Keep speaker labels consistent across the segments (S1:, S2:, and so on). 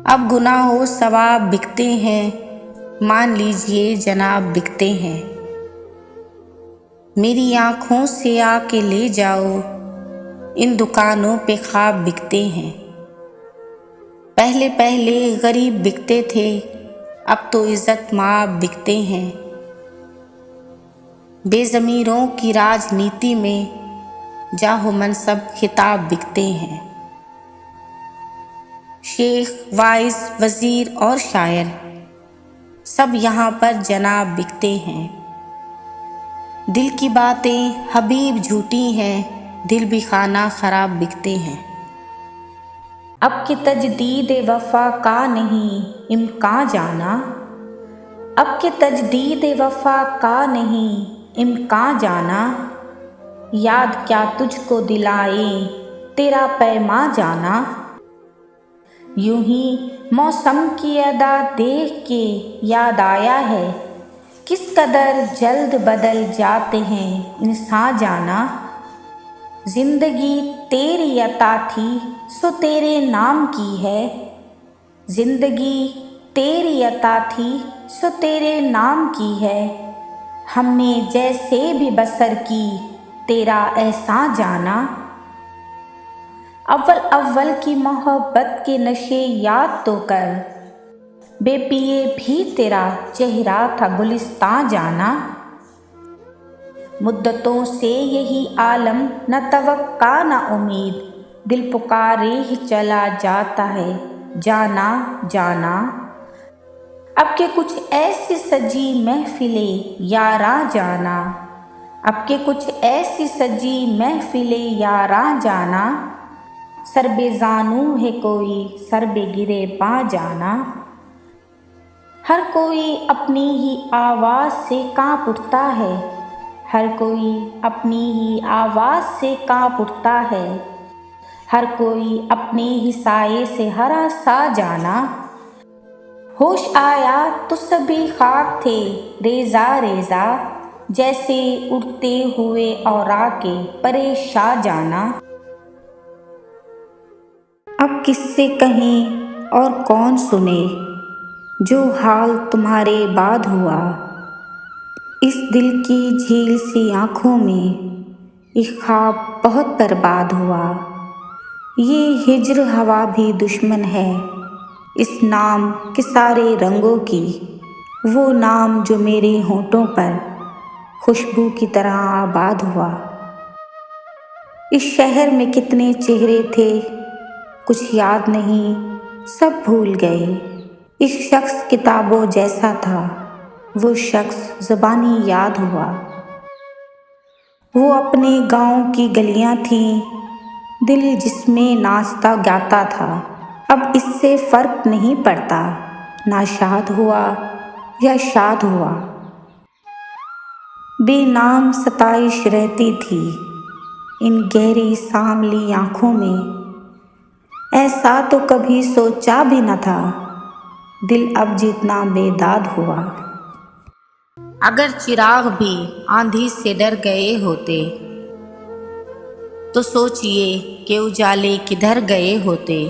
S1: اب گناہ و ثواب بکتے ہیں، مان لیجئے جناب بکتے ہیں۔ میری آنکھوں سے آ کے لے جاؤ، ان دکانوں پہ خواب بکتے ہیں۔ پہلے پہلے غریب بکتے تھے، اب تو عزت مآب بکتے ہیں۔ بے ضمیروں کی راجنیتی میں جاہ و منصب خطاب بکتے ہیں۔ شیخ، وائز، وزیر اور شاعر سب یہاں پر جناب بکتے ہیں۔ دل کی باتیں حبیب جھوٹی ہیں، دل بھی خانہ خراب بکتے ہیں۔ اب کہ تجدید وفا کا نہیں امکان جانا، اب کہ تجدید وفا کا نہیں امکان جانا، یاد کیا تجھ کو دلائے تیرا پیماں جانا۔ یوں ہی موسم کی ادا دیکھ کے یاد آیا ہے، کس قدر جلد بدل جاتے ہیں انسان جانا۔ زندگی تیری عطا تھی سو تیرے نام کی ہے، زندگی تیری عطا تھی سو تیرے نام کی ہے، ہم نے جیسے بھی بسر کی تیرا احسان جانا۔ اول اول کی محبت کے نشے یاد تو کر، بے پیے بھی تیرا چہرہ تھا گلستان جانا۔ مدتوں سے یہی عالم نہ توقع نہ امید، دل پکارے ہی چلا جاتا ہے جانا جانا۔ اب کہ کچھ ایسی سجی محفلیں یاراں جانا، اب کہ کچھ ایسی سجی محفلیں یاراں جانا، سر بے زانو ہے کوئی سر بے گریباں جانا۔ ہر کوئی اپنی ہی آواز سے کانپ اٹھتا ہے، ہر کوئی اپنی ہی آواز سے کانپ اٹھتا ہے، ہر کوئی اپنے ہی سائے سے ہراساں جانا۔ ہوش آیا تو سبھی خاک تھے ریزہ ریزہ، جیسے اڑتے ہوئے اوراق پریشاں جانا۔ اب کس سے کہیں اور کون سنے جو حال تمہارے بعد ہوا، اس دل کی جھیل سی آنکھوں میں ایک خواب بہت برباد ہوا۔ یہ ہجر ہوا بھی دشمن ہے اس نام کے سارے رنگوں کی، وہ نام جو میرے ہونٹوں پر خوشبو کی طرح آباد ہوا۔ اس شہر میں کتنے چہرے تھے کچھ یاد نہیں سب بھول گئے، ایک شخص کتابوں جیسا تھا وہ شخص زبانی یاد ہوا۔ وہ اپنے گاؤں کی گلیاں تھیں دل جس میں ناچتا گاتا تھا، اب اس سے فرق نہیں پڑتا ناشاد ہوا یا شاد ہوا۔ بے نام ستائش رہتی تھی ان گہری سانولی آنکھوں میں، ایسا تو کبھی سوچا بھی نہ تھا دل اب جتنا بیداد ہوا۔ اگر چراغ بھی آندھی سے ڈر گئے ہوتے تو سوچئے کہ اجالے کدھر گئے ہوتے۔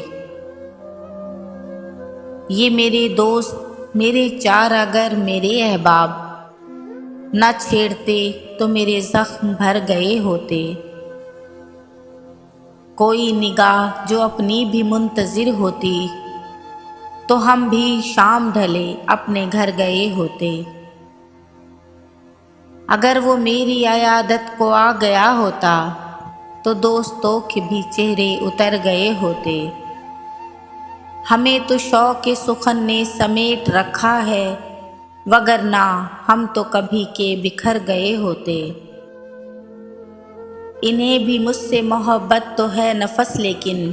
S1: یہ میرے دوست میرے چار اگر میرے احباب نہ چھیڑتے تو میرے زخم بھر گئے ہوتے۔ کوئی نگاہ جو اپنی بھی منتظر ہوتی تو ہم بھی شام ڈھلے اپنے گھر گئے ہوتے۔ اگر وہ میری عیادت کو آ گیا ہوتا تو دوستوں کے بھی چہرے اتر گئے ہوتے۔ ہمیں تو شوق سخن نے سمیٹ رکھا ہے، وگرنہ ہم تو کبھی کے بکھر گئے ہوتے۔ انہیں بھی مجھ سے محبت تو ہے نفس، لیکن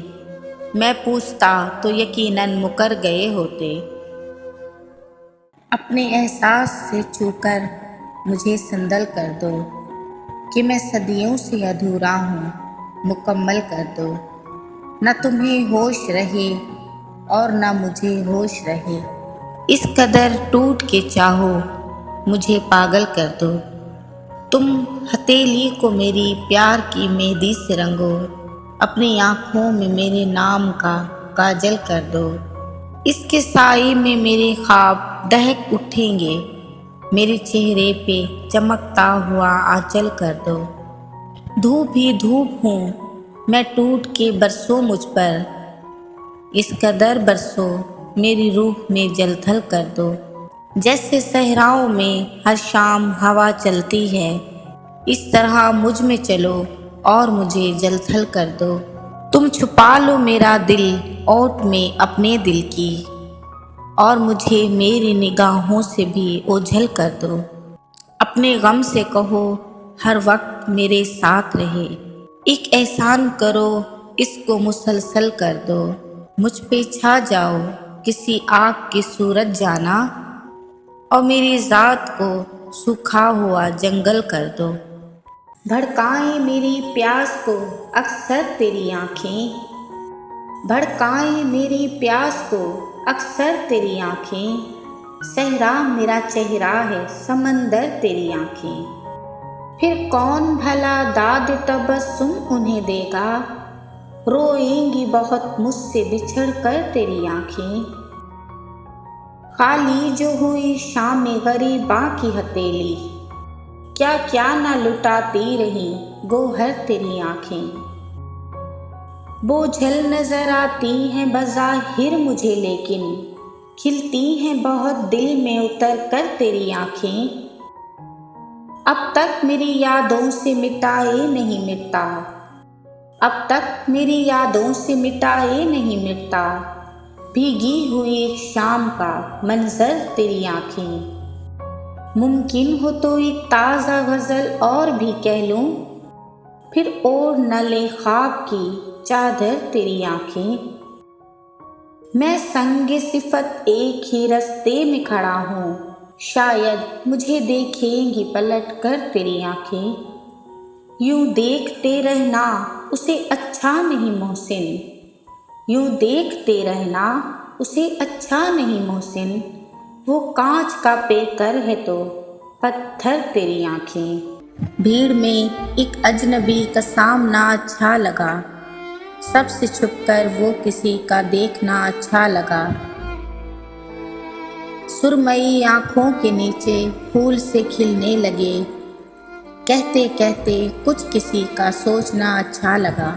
S1: میں پوچھتا تو یقیناً مکر گئے ہوتے۔ اپنے احساس سے چھو کر مجھے سندل کر دو کہ میں صدیوں سے ادھورا ہوں، مکمل کر دو۔ نہ تمہیں ہوش رہے اور نہ مجھے ہوش رہے، اس قدر ٹوٹ کے چاہو مجھے پاگل کر دو۔ تم ہتھیلی کو میری پیار کی مہندی سے رنگو، اپنی آنکھوں میں میرے نام کا کاجل کر دو۔ اس کے سائے میں میرے خواب دہک اٹھیں گے، میرے چہرے پہ چمکتا ہوا آنچل کر دو۔ دھوپ ہی دھوپ ہوں میں ٹوٹ کے برسو مجھ پر، اس قدر برسو میری روح میں جل تھل کر دو۔ جیسے صحراؤں میں ہر شام ہوا چلتی ہے، اس طرح مجھ میں چلو اور مجھے جل تھل کر دو۔ تم چھپا لو میرا دل اوٹ میں اپنے دل کی، اور مجھے میری نگاہوں سے بھی اوجھل کر دو۔ اپنے غم سے کہو ہر وقت میرے ساتھ رہے، ایک احسان کرو اس کو مسلسل کر دو۔ مجھ پہ چھا جاؤ کسی آگ کی صورت جانا، اور میری ذات کو سوکھا ہوا جنگل کر دو۔ بھڑکائیں میری پیاس کو اکثر تیری آنکھیں، بھڑکائیں میری پیاس کو اکثر تیری آنکھیں، صحرا میرا چہرہ ہے سمندر تیری آنکھیں۔ پھر کون بھلا داد تبسم انہیں دے گا، روئیں گی بہت مجھ سے بچھڑ کر تیری آنکھیں۔ خالی جو ہوئی شام غریباں کی ہتھیلی، کیا کیا نہ لٹاتی رہیں گوہر تیری آنکھیں۔ بوجھل نظر آتی ہیں بظاہر مجھے لیکن، کھلتی ہیں بہت دل میں اتر کر تیری آنکھیں۔ اب تک میری یادوں سے مٹائے نہیں مٹتا، اب تک میری یادوں سے مٹائے نہیں مٹتا، بھیگی ہوئی ایک شام کا منظر تیری آنکھیں۔ ممکن ہو تو ایک تازہ غزل اور بھی کہہ لوں، پھر اوڑھ نہ لے خواب کی چادر تیری آنکھیں۔ میں سنگ صفت ایک ہی رستے میں کھڑا ہوں، شاید مجھے دیکھیں گی پلٹ کر تیری آنکھیں۔ یوں دیکھتے رہنا اسے اچھا نہیں محسن، یوں دیکھتے رہنا اسے اچھا نہیں محسن، وہ کانچ کا پیکر ہے تو پتھر تیری آنکھیں۔ بھیڑ میں ایک اجنبی کا سامنا اچھا لگا، سب سے چھپ کر وہ کسی کا دیکھنا اچھا لگا۔ سرمئی آنکھوں کے نیچے پھول سے کھلنے لگے، کہتے کہتے کچھ کسی کا سوچنا اچھا لگا۔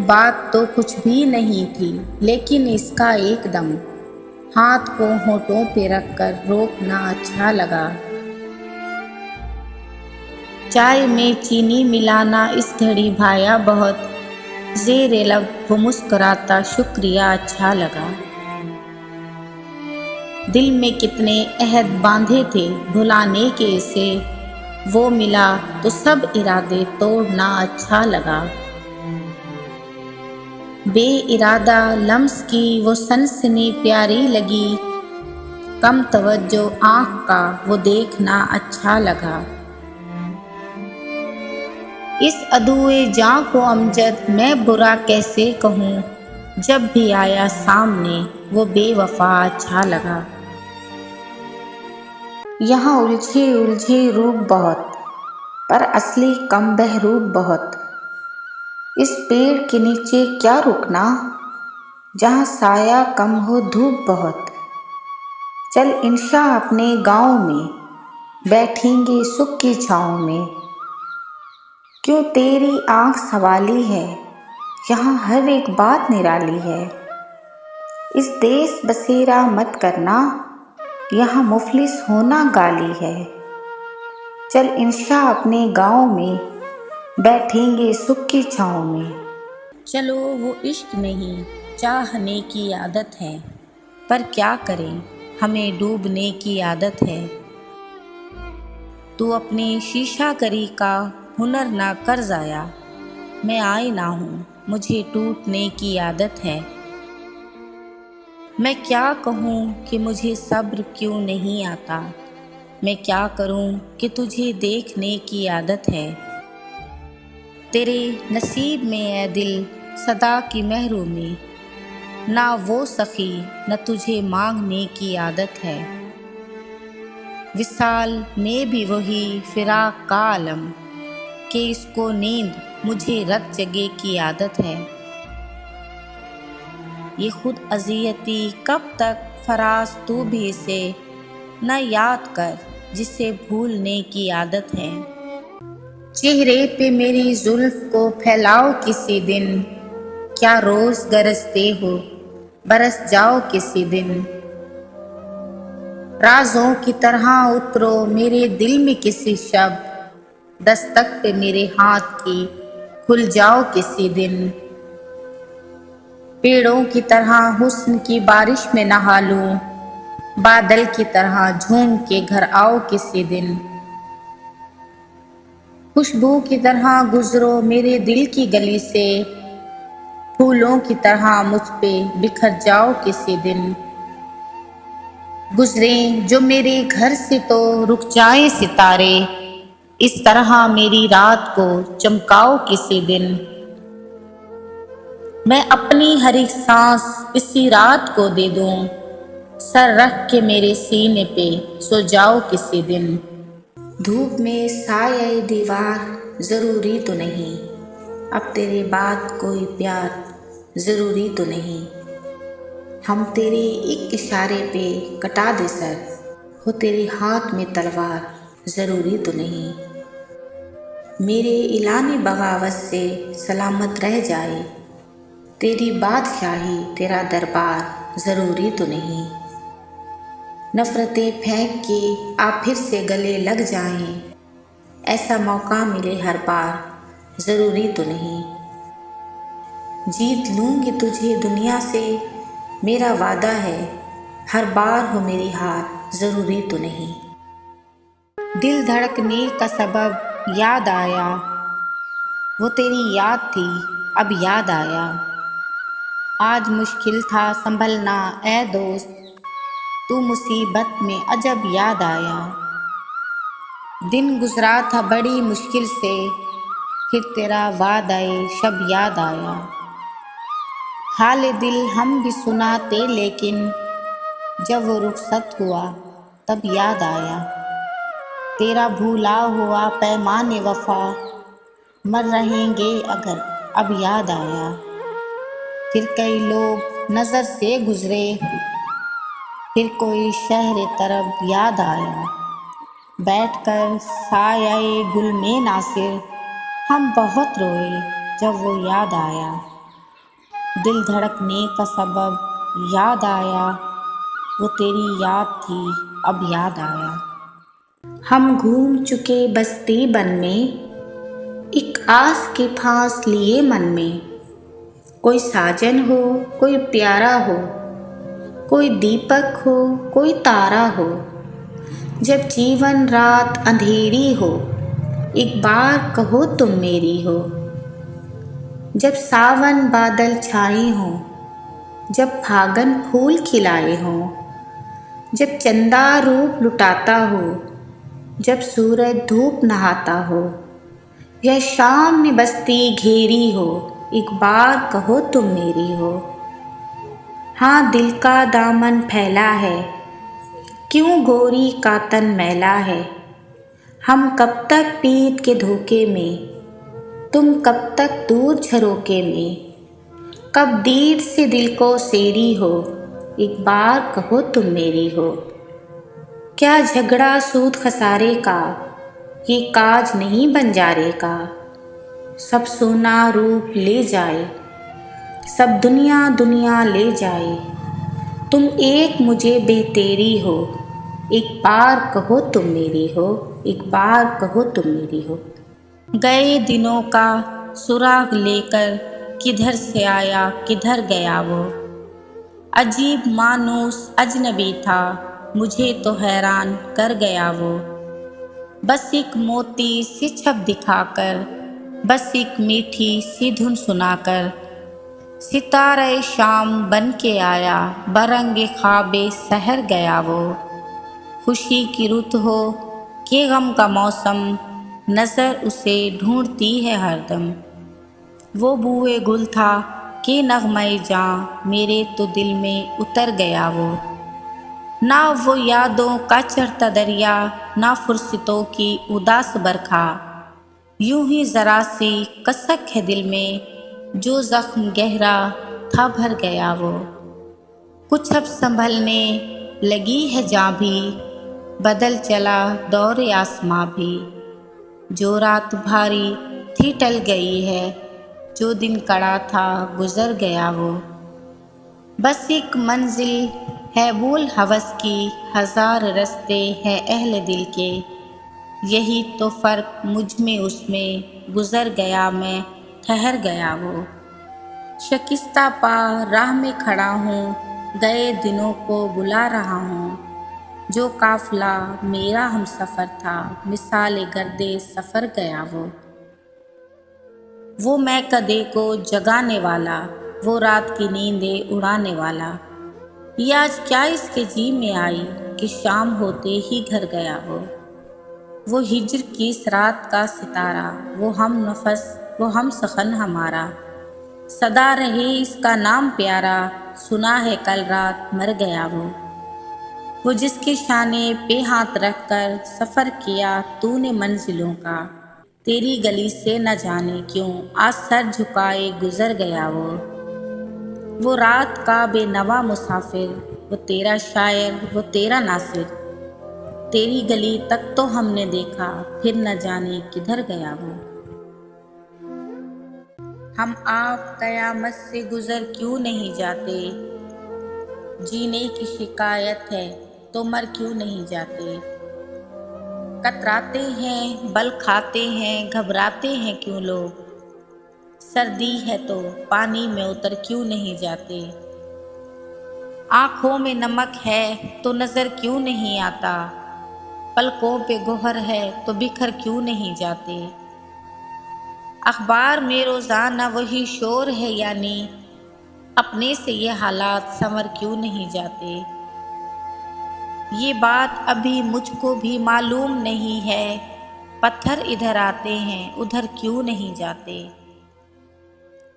S1: بات تو کچھ بھی نہیں تھی لیکن اس کا ایک دم ہاتھ کو ہونٹوں پہ رکھ کر روکنا اچھا لگا۔ چائے میں چینی ملانا اس گھڑی بھایا بہت، زیر لب وہ مسکراتا شکریہ اچھا لگا۔ دل میں کتنے عہد باندھے تھے بھلانے کے اسے، وہ ملا تو سب ارادے توڑنا اچھا لگا۔ بے ارادہ لمس کی وہ سنسنی پیاری لگی، کم توجہ آنکھ کا وہ دیکھنا اچھا لگا۔ اس عدوئے جاں کو امجد میں برا کیسے کہوں، جب بھی آیا سامنے وہ بے وفا اچھا لگا۔ یہاں الجھے الجھے روپ بہت پر اصلی کم بہروپ بہت، اس پیڑ کے نیچے کیا رکنا جہاں سایہ کم ہو دھوپ بہت۔ چل انشا اپنے گاؤں میں بیٹھیں گے سکھ کی چھاؤں میں، کیوں تیری آنکھ سوالی ہے یہاں ہر ایک بات نرالی ہے۔ اس دیس بسیرا مت کرنا یہاں مفلس ہونا گالی ہے۔ چل انشا اپنے گاؤں میں بیٹھیں گے سکھ کی چھاؤں میں۔ چلو وہ عشق نہیں چاہنے کی عادت ہے، پر کیا کریں ہمیں ڈوبنے کی عادت ہے۔ تو اپنے شیشہ گری کا ہنر نہ کر ضائع، میں آئینہ ہوں مجھے ٹوٹنے کی عادت ہے۔ میں کیا کہوں کہ مجھے صبر کیوں نہیں آتا، میں کیا کروں کہ تجھے دیکھنے کی عادت ہے۔ تیرے نصیب میں اے دل صدا کی محرومی، نہ وہ سخی نہ تجھے مانگنے کی عادت ہے۔ وصال میں بھی وہی فراق کا عالم کہ اس کو نیند مجھے رت جگے کی عادت ہے۔ یہ خود اذیتی کب تک فراز تو بھی سے نہ یاد کر جسے بھولنے کی عادت ہے۔ چہرے پہ میری زلف کو پھیلاؤ کسی دن، کیا روز گرجتے ہو برس جاؤ کسی دن۔ رازوں کی طرح اترو میرے دل میں کسی شب، دستک پہ میرے ہاتھ کی کھل جاؤ کسی دن۔ پیڑوں کی طرح حسن کی بارش میں نہا لوں، بادل کی طرح جھوم کے گھر آؤ کسی دن۔ خوشبو کی طرح گزرو میرے دل کی گلی سے، پھولوں کی طرح مجھ پہ بکھر جاؤ کسی دن۔ گزریں جو میرے گھر سے تو رک جائیں ستارے، اس طرح میری رات کو چمکاؤ کسی دن۔ میں اپنی ہر ایک سانس اسی رات کو دے دوں، سر رکھ کے میرے سینے پہ سو جاؤ کسی دن۔ دھوپ میں سایہ دیوار ضروری تو نہیں، اب تیرے بعد کوئی پیار ضروری تو نہیں۔ ہم تیرے ایک اشارے پہ کٹا دے سر، ہو تیرے ہاتھ میں تلوار ضروری تو نہیں۔ میرے اعلان بغاوت سے سلامت رہ جائے، تیری بادشاہی تیرا دربار ضروری تو نہیں۔ نفرتیں پھینک کے آپ پھر سے گلے لگ جائیں، ایسا موقع ملے ہر بار ضروری تو نہیں۔ جیت لوں گی تجھے دنیا سے میرا وعدہ ہے، ہر بار ہو میری ہار ضروری تو نہیں۔ دل دھڑکنے کا سبب یاد آیا، وہ تیری یاد تھی اب یاد آیا۔ آج مشکل تھا سنبھلنا اے دوست، تو مصیبت میں عجب یاد آیا۔ دن گزرا تھا بڑی مشکل سے، پھر تیرا وعدہ شب یاد آیا۔ حال دل ہم بھی سناتے لیکن جب وہ رخصت ہوا تب یاد آیا۔ تیرا بھولا ہوا پیمان وفا مر رہیں گے اگر اب یاد آیا۔ پھر کئی لوگ نظر سے گزرے، پھر کوئی شہر طرب یاد آیا۔ بیٹھ کر سایہ گل میں ناصر ہم بہت روئے جب وہ یاد آیا۔ دل دھڑکنے کا سبب یاد آیا، وہ تیری یاد تھی اب یاد آیا۔ ہم گھوم چکے بستی بن میں، ایک آس کی پھانس لیے من میں۔ کوئی ساجن ہو کوئی پیارا ہو، کوئی دیپک ہو کوئی تارا ہو، جب جیون رات اندھیری ہو ایک بار کہو تم میری ہو۔ جب ساون بادل چھائے ہوں، جب پھاگن پھول کھلائے ہوں، جب چندا روپ لٹاتا ہو، جب سورج دھوپ نہاتا ہو، یا شام نے بستی گھیری ہو ایک بار کہو تم میری ہو۔ ہاں دل کا دامن پھیلا ہے، کیوں گوری کا تن میلا ہے۔ ہم کب تک پید کے دھوکے میں، تم کب تک دور جھروکے میں۔ کب دید سے دل کو سیری ہو ایک بار کہو تم میری ہو۔ کیا جھگڑا سود خسارے کا، یہ کاج نہیں بنجارے کا۔ سب سونا روپ لے جائے، سب دنیا دنیا لے جائے، تم ایک مجھے بے تیری ہو ایک بار کہو تم میری ہو، ایک بار کہو تم میری ہو۔ گئے دنوں کا سراغ لے کر کدھر سے آیا کدھر گیا وہ، عجیب مانوس اجنبی تھا مجھے تو حیران کر گیا وہ۔ بس ایک موتی سی چھب دکھا کر، بس ایک میٹھی سی دھن سنا کر، ستارہ شام بن کے آیا برنگ خواب سحر گیا وہ۔ خوشی کی رت ہو کہ غم کا موسم، نظر اسے ڈھونڈتی ہے ہر دم۔ وہ بوئے گل تھا کہ نغمہ جاں، میرے تو دل میں اتر گیا وہ۔ نہ وہ یادوں کا چڑھتا دریا، نہ فرصتوں کی اداس برکھا، یوں ہی ذرا سی کسک ہے دل میں جو زخم گہرا تھا بھر گیا وہ، کچھ اب سنبھلنے لگی ہے جاں بھی، بدل چلا دور آسماں بھی، جو رات بھاری تھی ٹل گئی ہے، جو دن کڑا تھا گزر گیا وہ، بس ایک منزل ہے بھول ہوس کی، ہزار رستے ہیں اہل دل کے، یہی تو فرق مجھ میں اس میں، گزر گیا میں ٹھہر گیا وہ، شکستہ پا راہ میں کھڑا ہوں، گئے دنوں کو بلا رہا ہوں، جو قافلہ میرا ہم سفر تھا، مثال گرد سفر گیا وہ میں کدے کو جگانے والا، وہ رات کی نیندیں اڑانے والا، یہ آج کیا اس کے جی میں آئی کہ شام ہوتے ہی گھر گیا وہ ہجر کی اس رات کا ستارہ، وہ ہم نفس وہ ہم سخن ہمارا، صدا رہے اس کا نام پیارا، سنا ہے کل رات مر گیا وہ جس کے شانے پہ ہاتھ رکھ کر سفر کیا تو نے منزلوں کا، تیری گلی سے نہ جانے کیوں آج سر جھکائے گزر گیا وہ رات کا بے نوا مسافر، وہ تیرا شاعر وہ تیرا ناصر، تیری گلی تک تو ہم نے دیکھا پھر نہ جانے کدھر گیا وہ، ہم آپ قیامت سے گزر کیوں نہیں جاتے، جینے کی شکایت ہے تو مر کیوں نہیں جاتے، کتراتے ہیں بل کھاتے ہیں گھبراتے ہیں کیوں لوگ، سردی ہے تو پانی میں اتر کیوں نہیں جاتے، آنکھوں میں نمک ہے تو نظر کیوں نہیں آتا، پلکوں پہ گوہر ہے تو بکھر کیوں نہیں جاتے، اخبار میں روزانہ وہی شور ہے یعنی اپنے سے یہ حالات سنور کیوں نہیں جاتے، یہ بات ابھی مجھ کو بھی معلوم نہیں ہے، پتھر ادھر آتے ہیں ادھر کیوں نہیں جاتے،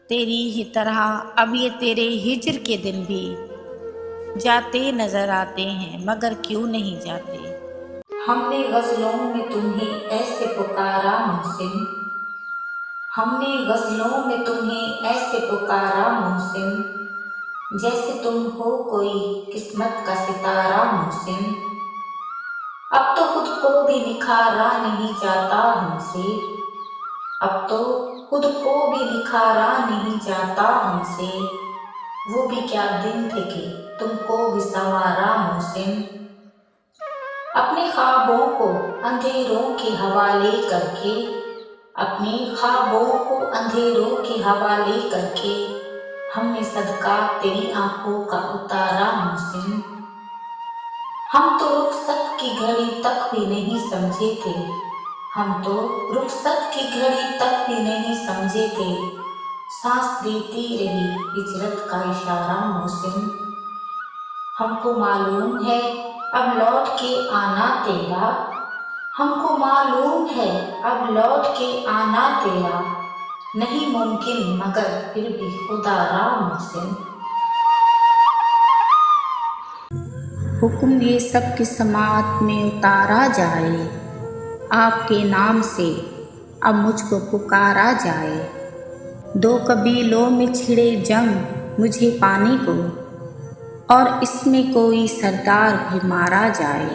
S1: تیری ہی طرح اب یہ تیرے ہجر کے دن بھی جاتے نظر آتے ہیں مگر کیوں نہیں جاتے، ہم نے غزلوں میں تمہیں ایسے پکارا محسن، ہم نے غزلوں میں تمہیں ایسے پکارا محسن، جیسے تم ہو کوئی قسمت کا ستارہ محسن، اب تو خود کو بھی نکھارا نہیں جاتا ہم سے، اب تو خود کو بھی نکھارا نہیں جاتا ہم سے، وہ بھی کیا دن تھے کہ تم کو بھی سنوارا محسن، اپنے خوابوں کو اندھیروں کے حوالے کر کے، اپنے خوابوں کو اندھیروں کے حوالے کر کے، ہم نے صدقہ تیری آنکھوں کا اتارا محسن، ہم تو رخصت کی گھڑی تک بھی نہیں سمجھے تھے، ہم تو رخصت کی گھڑی تک بھی نہیں سمجھے تھے، سانس دیتی رہی ہجرت کا اشارہ محسن، ہم کو معلوم ہے اب لوٹ کے آنا تیرا، ہم کو معلوم ہے اب لوٹ کے آنا تیرا، نہیں ممکن مگر پھر بھی خدا را محسن، حکم یہ سب کی سماعت میں اتارا جائے، آپ کے نام سے اب مجھ کو پکارا جائے، دو قبیلوں میں چھڑے جنگ مجھے پانے کو، اور اس میں کوئی سردار بھی مارا جائے،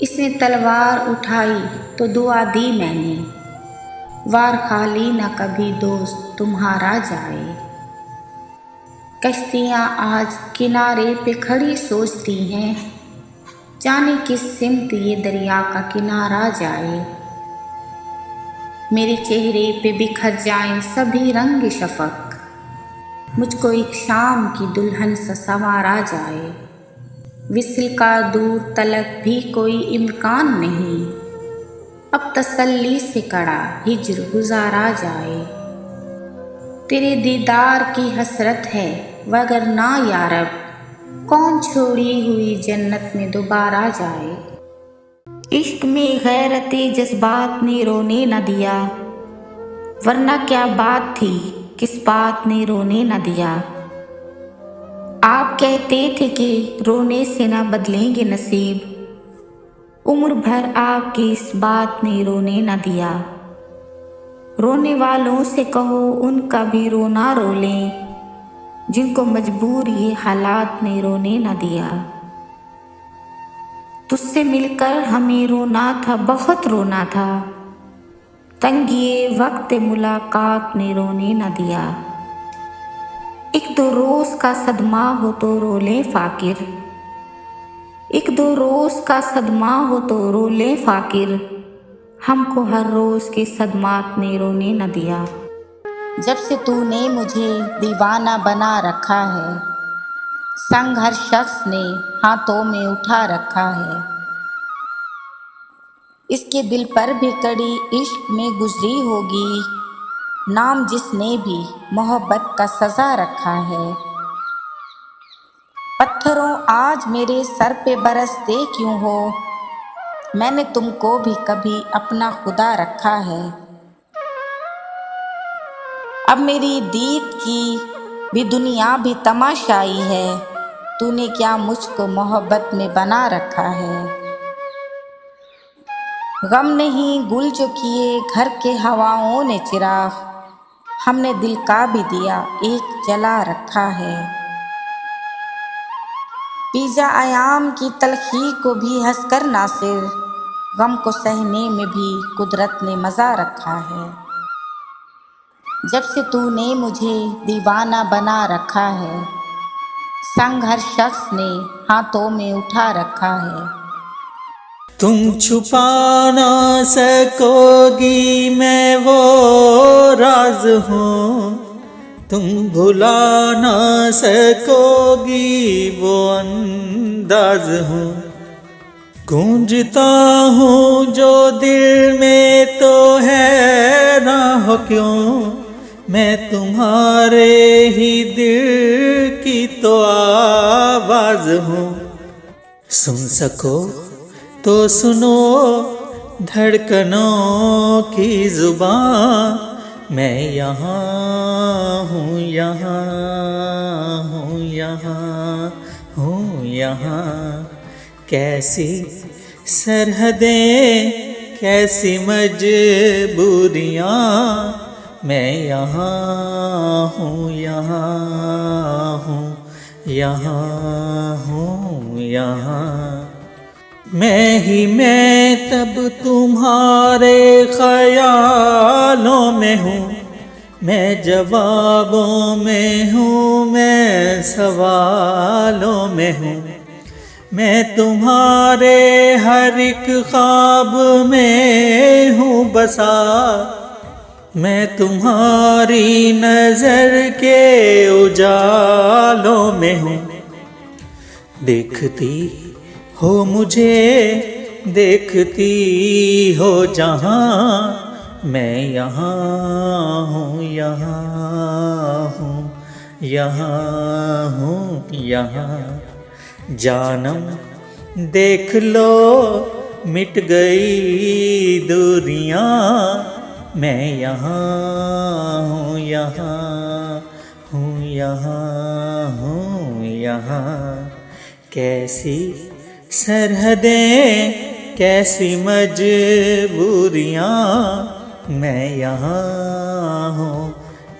S1: اس نے تلوار اٹھائی تو دعا دی میں نے، وار خالی نہ کبھی دوست تمہارا جائے، کشتیاں آج کنارے پہ کھڑی سوچتی ہیں، جانے کس سمت یہ دریا کا کنارہ جائے، میرے چہرے پہ بکھر جائیں سبھی رنگ شفق، مجھ کو ایک شام کی دلہن سا سنوارا جائے، وصل کا دور تلک بھی کوئی امکان نہیں، اب تسلی سے کڑا ہجر گزارا جائے، تیرے دیدار کی حسرت ہے وگرنہ یارب کون چھوڑی ہوئی جنت میں دوبارہ جائے، عشق میں غیرت جذبات نے رونے نہ دیا، ورنہ کیا بات تھی کس بات نے رونے نہ دیا، آپ کہتے تھے کہ رونے سے نہ بدلیں گے نصیب، عمر بھر آپ کی اس بات نے رونے نہ دیا، رونے والوں سے کہو ان کا بھی رونا رو لیں، جن کو مجبور یہ حالات نے رونے نہ دیا۔ تجھ سے مل کر ہمیں رونا تھا، بہت رونا تھا، تنگی وقت ملاقات نے رونے نہ دیا۔ ایک دو روز کا صدمہ ہو تو رو لے فاقر، ایک دو روز کا صدمہ ہو تو رو لے فاقر، ہم کو ہر روز کے صدمات نے رونے نہ دیا۔ جب سے تو نے مجھے دیوانہ بنا رکھا ہے، سنگ ہر شخص نے ہاتھوں میں اٹھا رکھا ہے، اس کے دل پر بھی کڑی عشق میں گزری ہوگی، نام جس نے بھی محبت کا سزا رکھا ہے۔ پتھروں آج میرے سر پہ برستے کیوں ہو، میں نے تم کو بھی کبھی اپنا خدا رکھا ہے۔ اب میری دید کی بھی دنیا بھی تماشائی ہے، تو نے کیا مجھ کو محبت میں بنا رکھا ہے۔ غم نہیں گل جو کیے گھر کے ہواؤں نے چراغ، ہم نے دل کا بھی دیا ایک جلا رکھا ہے۔ پی جا ایام کی تلخی کو بھی ہنس کر ناصر، غم کو سہنے میں بھی قدرت نے مزہ رکھا ہے۔ جب سے تو نے مجھے دیوانہ بنا رکھا ہے، سنگ ہر شخص نے ہاتھوں میں اٹھا رکھا ہے۔
S2: تم چھپا نہ سکو گی میں وہ راز ہوں، تم بھلا نہ سکو گی وہ انداز ہوں، گونجتا ہوں جو دل میں تو ہے نہ ہو کیوں، میں تمہارے ہی دل کی تو آواز ہوں۔ سن سکو تو سنو دھڑکنوں کی زبان، میں یہاں ہوں، یہاں ہوں، یہاں ہوں، یہاں۔ کیسی سرحدیں کیسی مجبوریاں، میں یہاں ہوں، یہاں ہوں، یہاں ہوں، یہاں۔ میں تب تمہارے خیالوں میں ہوں، میں جوابوں میں ہوں، میں سوالوں میں ہوں، میں تمہارے ہر ایک خواب میں ہوں بسا، میں تمہاری نظر کے اجالوں میں ہوں۔ دیکھتی ہو مجھے دیکھتی ہو جہاں، میں یہاں ہوں، یہاں ہوں، یہاں ہوں، یہاں۔ جانم دیکھ لو مٹ گئی دوریاں، میں یہاں ہوں، یہاں ہوں، یہاں ہوں، یہاں۔ کیسی سرحدیں کیسی مجبوریاں، میں یہاں ہوں،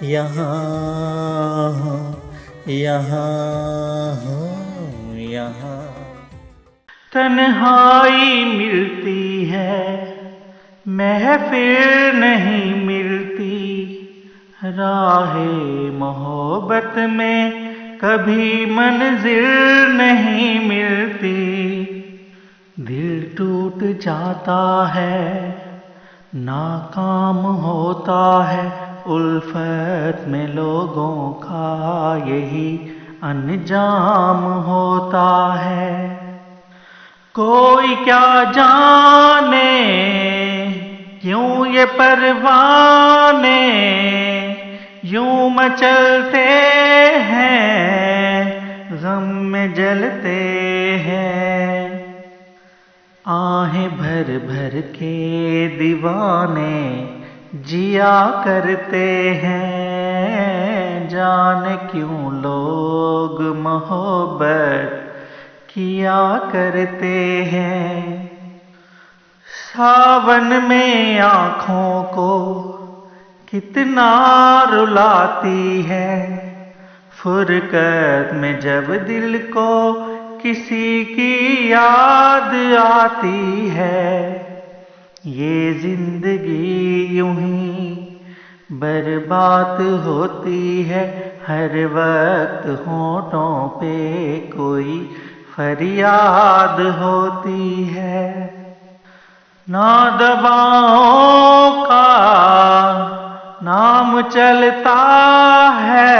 S2: یہاں ہوں، یہاں ہوں، یہاں۔ تنہائی ملتی ہے محفل نہیں ملتی، راہ محبت میں کبھی منزل نہیں ملتی، دل ٹوٹ جاتا ہے ناکام ہوتا ہے، الفت میں لوگوں کا یہی انجام ہوتا ہے۔ کوئی کیا جانے کیوں یہ پروانے یوں مچلتے ہیں، غم میں جلتے ہیں، آہیں بھر بھر کے دیوانے جیا کرتے ہیں، جانے کیوں لوگ محبت کیا کرتے ہیں۔ ساون میں آنکھوں کو کتنا رلاتی ہے، فرقت میں جب دل کو کسی کی یاد آتی ہے، یہ زندگی یوں ہی برباد ہوتی ہے، ہر وقت ہونٹوں پہ کوئی فریاد ہوتی ہے، نہ دواؤں کا نام چلتا ہے،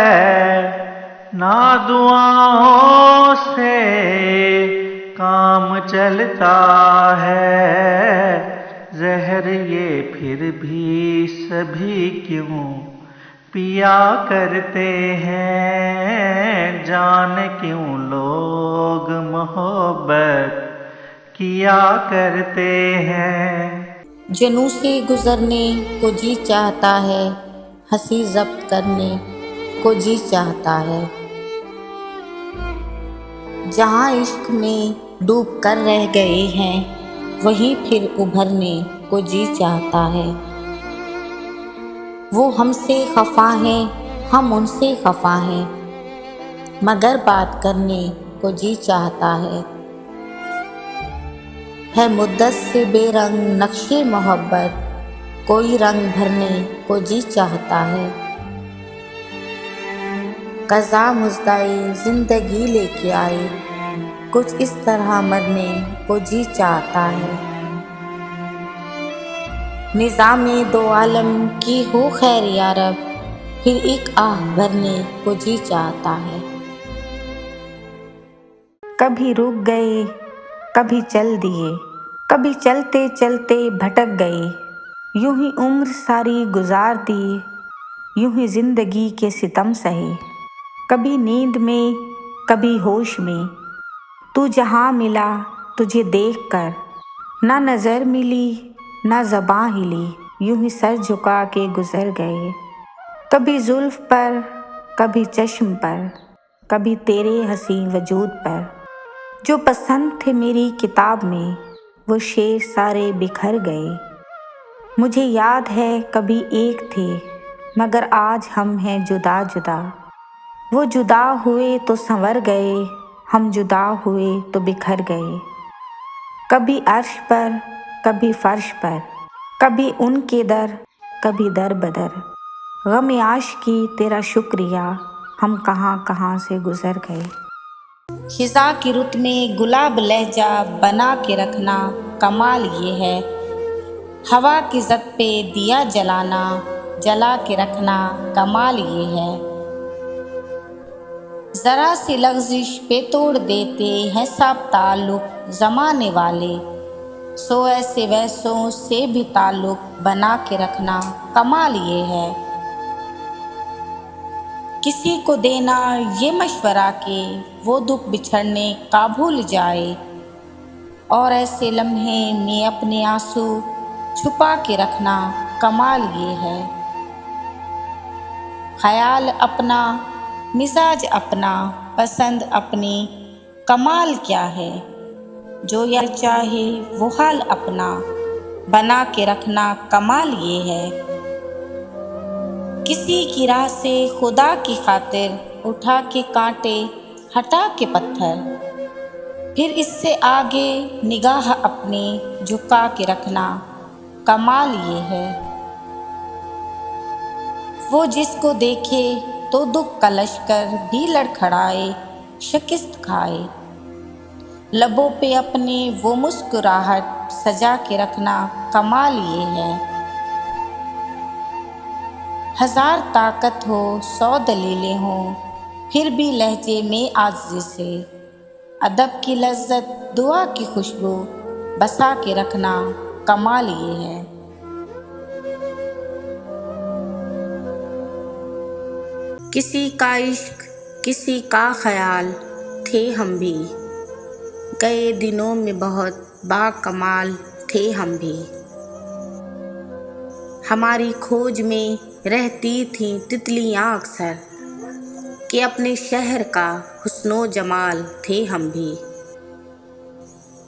S2: نہ دعاؤں سے کام چلتا ہے، زہر یہ پھر بھی سبھی کیوں پیا کرتے ہیں، جان کیوں لوگ محبت کیا کرتے ہیں۔
S1: جنوں سے گزرنے کو جی چاہتا ہے، ہنسی ضبط کرنے کو جی چاہتا ہے، جہاں عشق میں ڈوب کر رہ گئے ہیں وہیں پھر ابھرنے کو جی چاہتا ہے، وہ ہم سے خفا ہیں ہم ان سے خفا ہیں، مگر بات کرنے کو جی چاہتا ہے مدت سے بے رنگ نقش محبت، کوئی رنگ بھرنے کو جی چاہتا ہے، قضا مزدائی زندگی لے کے آئے، کچھ اس طرح مرنے کو جی چاہتا ہے، نظام دو عالم کی ہو خیر یا رب، پھر ایک آہ بھرنے کو جی چاہتا ہے، کبھی رک گئے کبھی چل دیے، کبھی چلتے چلتے بھٹک گئے، یوں ہی عمر ساری گزار دی، یوں ہی زندگی کے ستم سہے، کبھی نیند میں کبھی ہوش میں، تو جہاں ملا تجھے دیکھ کر، نہ نظر ملی نہ زباں ہلی، یوں ہی سر جھکا کے گزر گئے، کبھی زلف پر کبھی چشم پر، کبھی تیرے حسین وجود پر، جو پسند تھے میری کتاب میں وہ شعر سارے بکھر گئے، مجھے یاد ہے کبھی ایک تھے مگر آج ہم ہیں جدا جدا، وہ جدا ہوئے تو سنور گئے، ہم جدا ہوئے تو بکھر گئے، کبھی عرش پر کبھی فرش پر، کبھی ان کے در کبھی در بدر، غم عاشقی تیرا شکریہ ہم کہاں کہاں سے گزر گئے، خزاں کی رت میں گلاب لہجہ بنا کے رکھنا کمال یہ ہے، ہوا کی زد پہ دیا جلانا جلا کے رکھنا کمال یہ ہے، ذرا سی لغزش پہ توڑ دیتے ہیں سب تعلق زمانے والے، سو ایسے ویسوں سے بھی تعلق بنا کے رکھنا کمال یہ ہے، کسی کو دینا یہ مشورہ کہ وہ دکھ بچھڑنے کا بھول جائے، اور ایسے لمحے میں اپنے آنسو چھپا کے رکھنا کمال یہ ہے، خیال اپنا مزاج اپنا پسند اپنی کمال کیا ہے، جو یا چاہے وہ حال اپنا بنا کے رکھنا کمال یہ ہے، کسی کی راہ سے خدا کی خاطر اٹھا کے کانٹے ہٹا کے پتھر، پھر اس سے آگے نگاہ اپنی جھکا کے رکھنا کمال یہ ہے، وہ جس کو دیکھے تو دکھ کا لشکر بھی لڑکھڑائے شکست کھائے، لبوں پہ اپنے وہ مسکراہٹ سجا کے رکھنا کمال یہ ہے، ہزار طاقت ہو 100 دلیلیں ہوں پھر بھی لہجے میں عاجزی سے، ادب کی لذت دعا کی خوشبو بسا کے رکھنا کمال یہ ہے، کسی کا عشق کسی کا خیال تھے ہم بھی، گئے دنوں میں بہت با کمال تھے ہم بھی، ہماری کھوج میں رہتی تھیں تتلیاں اکثر، کہ اپنے شہر کا حسن و جمال تھے ہم بھی،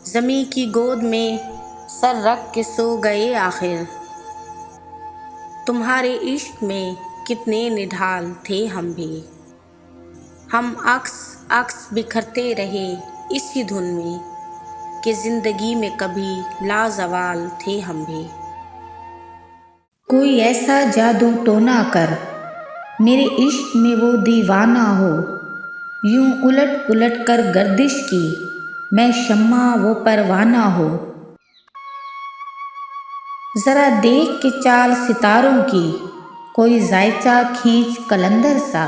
S1: زمیں کی گود میں سر رکھ کے سو گئے آخر، تمہارے عشق میں کتنے نڈھال تھے ہم بھی، ہم عکس بکھرتے رہے اسی دھن میں کہ زندگی میں کبھی لازوال تھے ہم بھی۔
S3: کوئی ایسا جادو ٹونا کر میرے عشق میں وہ دیوانہ ہو، یوں الٹ پلٹ کر گردش کی میں شمع وہ پروانہ ہو۔ ذرا دیکھ کے چال ستاروں کی کوئی ذائچہ کھینچ قلندر سا،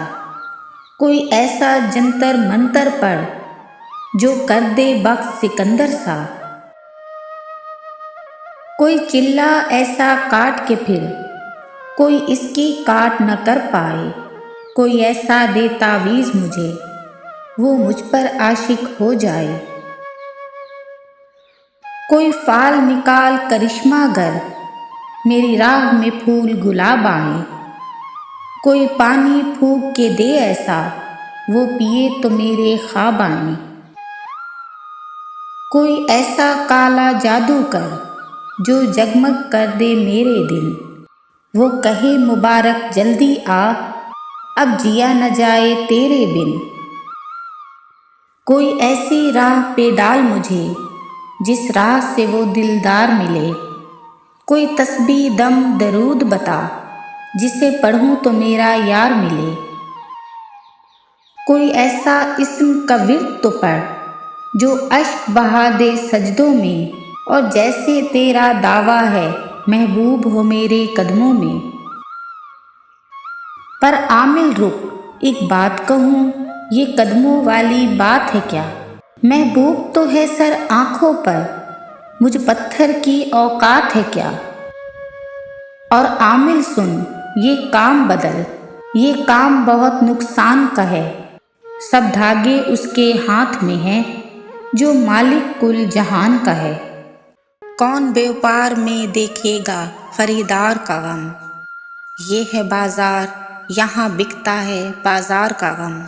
S3: کوئی ایسا جنتر منتر پڑھ جو کر دے بخت سکندر سا۔ کوئی چلہ ایسا کاٹ کے پھر کوئی اس کی کاٹ نہ کر پائے، کوئی ایسا دے تعویذ مجھے وہ مجھ پر عاشق ہو جائے۔ کوئی فال نکال کرشمہ گر میری راہ میں پھول گلاب آئیں، کوئی پانی پھونک کے دے ایسا وہ پیے تو میرے خواب آئیں۔ کوئی ایسا کالا جادو کر جو جگمگ کر دے میرے دل، وہ کہے مبارک جلدی آ اب جیا نہ جائے تیرے بن۔ کوئی ایسی راہ پہ ڈال مجھے جس راہ سے وہ دلدار ملے، کوئی تسبیح دم درود بتا جسے پڑھوں تو میرا یار ملے۔ کوئی ایسا اسم کا ورد تو پڑھ جو اشک بہا دے سجدوں میں، اور جیسے تیرا دعویٰ ہے محبوب ہو میرے قدموں میں۔ پر عامل رک ایک بات کہوں، یہ قدموں والی بات ہے کیا؟ محبوب تو ہے سر آنکھوں پر، مجھ پتھر کی اوقات ہے کیا؟ اور عامل سن یہ کام بدل، یہ کام بہت نقصان کا ہے، سب دھاگے اس کے ہاتھ میں ہیں جو مالک کل جہان کا ہے۔
S1: کون بیوپار میں دیکھے گا خریدار کا غم، یہ ہے بازار یہاں بکتا ہے بازار کا غم۔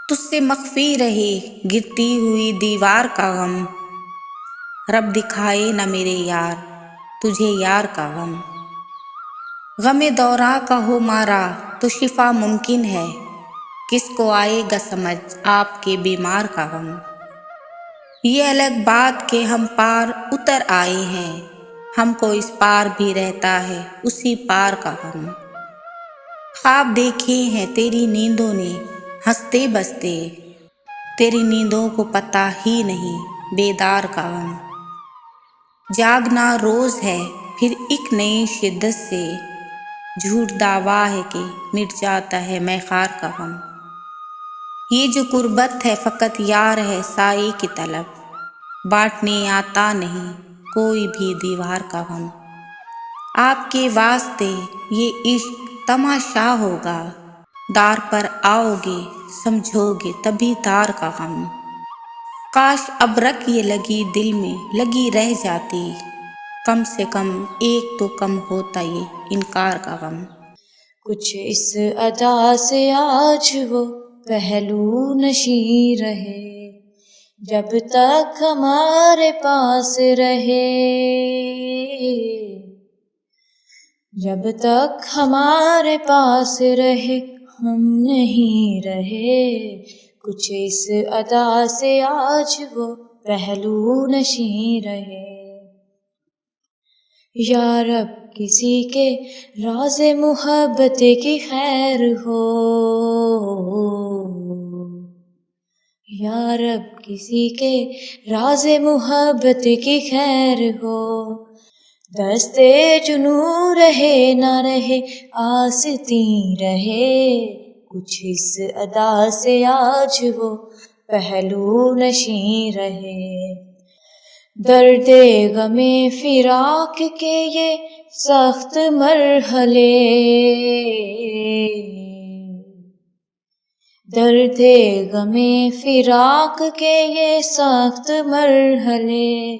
S1: تجھ سے مخفی رہے گرتی ہوئی دیوار کا غم، رب دکھائے نہ میرے یار تجھے یار کا غم۔ غم دوراں کا ہو مارا تو شفا ممکن ہے، کس کو آئے گا سمجھ آپ کے بیمار کا غم۔ یہ الگ بات کہ ہم پار اتر آئے ہیں، ہم کو اس پار بھی رہتا ہے اسی پار کا غم۔ خواب دیکھے ہیں تیری نیندوں نے ہنستے بستے، تیری نیندوں کو پتہ ہی نہیں بیدار کا غم۔ جاگنا روز ہے پھر ایک نئی شدت سے، جھوٹ دعویٰ ہے کہ مٹ جاتا ہے میخار کا غم۔ یہ جو قربت ہے فقط یار ہے سائے کی طلب، بانٹنے آتا نہیں کوئی بھی دیوار کا غم۔ آپ کے واسطے یہ عشق تماشا ہوگا، دار پر آؤ گے سمجھو گے تبھی دار کا غم۔ کاش اب رکھ یہ لگی دل میں لگی رہ جاتی، کم سے کم ایک تو کم ہوتا یہ انکار کا غم۔
S4: کچھ اس ادا سے آج وہ پہلو نشیں رہے، جب تک ہمارے پاس رہے، جب تک ہمارے پاس رہے ہم نہیں رہے۔ کچھ اس ادا سے آج وہ پہلو نشیں رہے۔ یا رب کسی کے راز محبت کی خیر ہو، یا رب کسی کے راز محبت کی خیر ہو، دستے جنوں رہے نہ رہے آستیں رہے۔ کچھ اس ادا سے آج وہ پہلو نشیں رہے۔ درد غم فراق کے یہ سخت مرحلے، درد غم فراق کے یہ سخت مرحلے،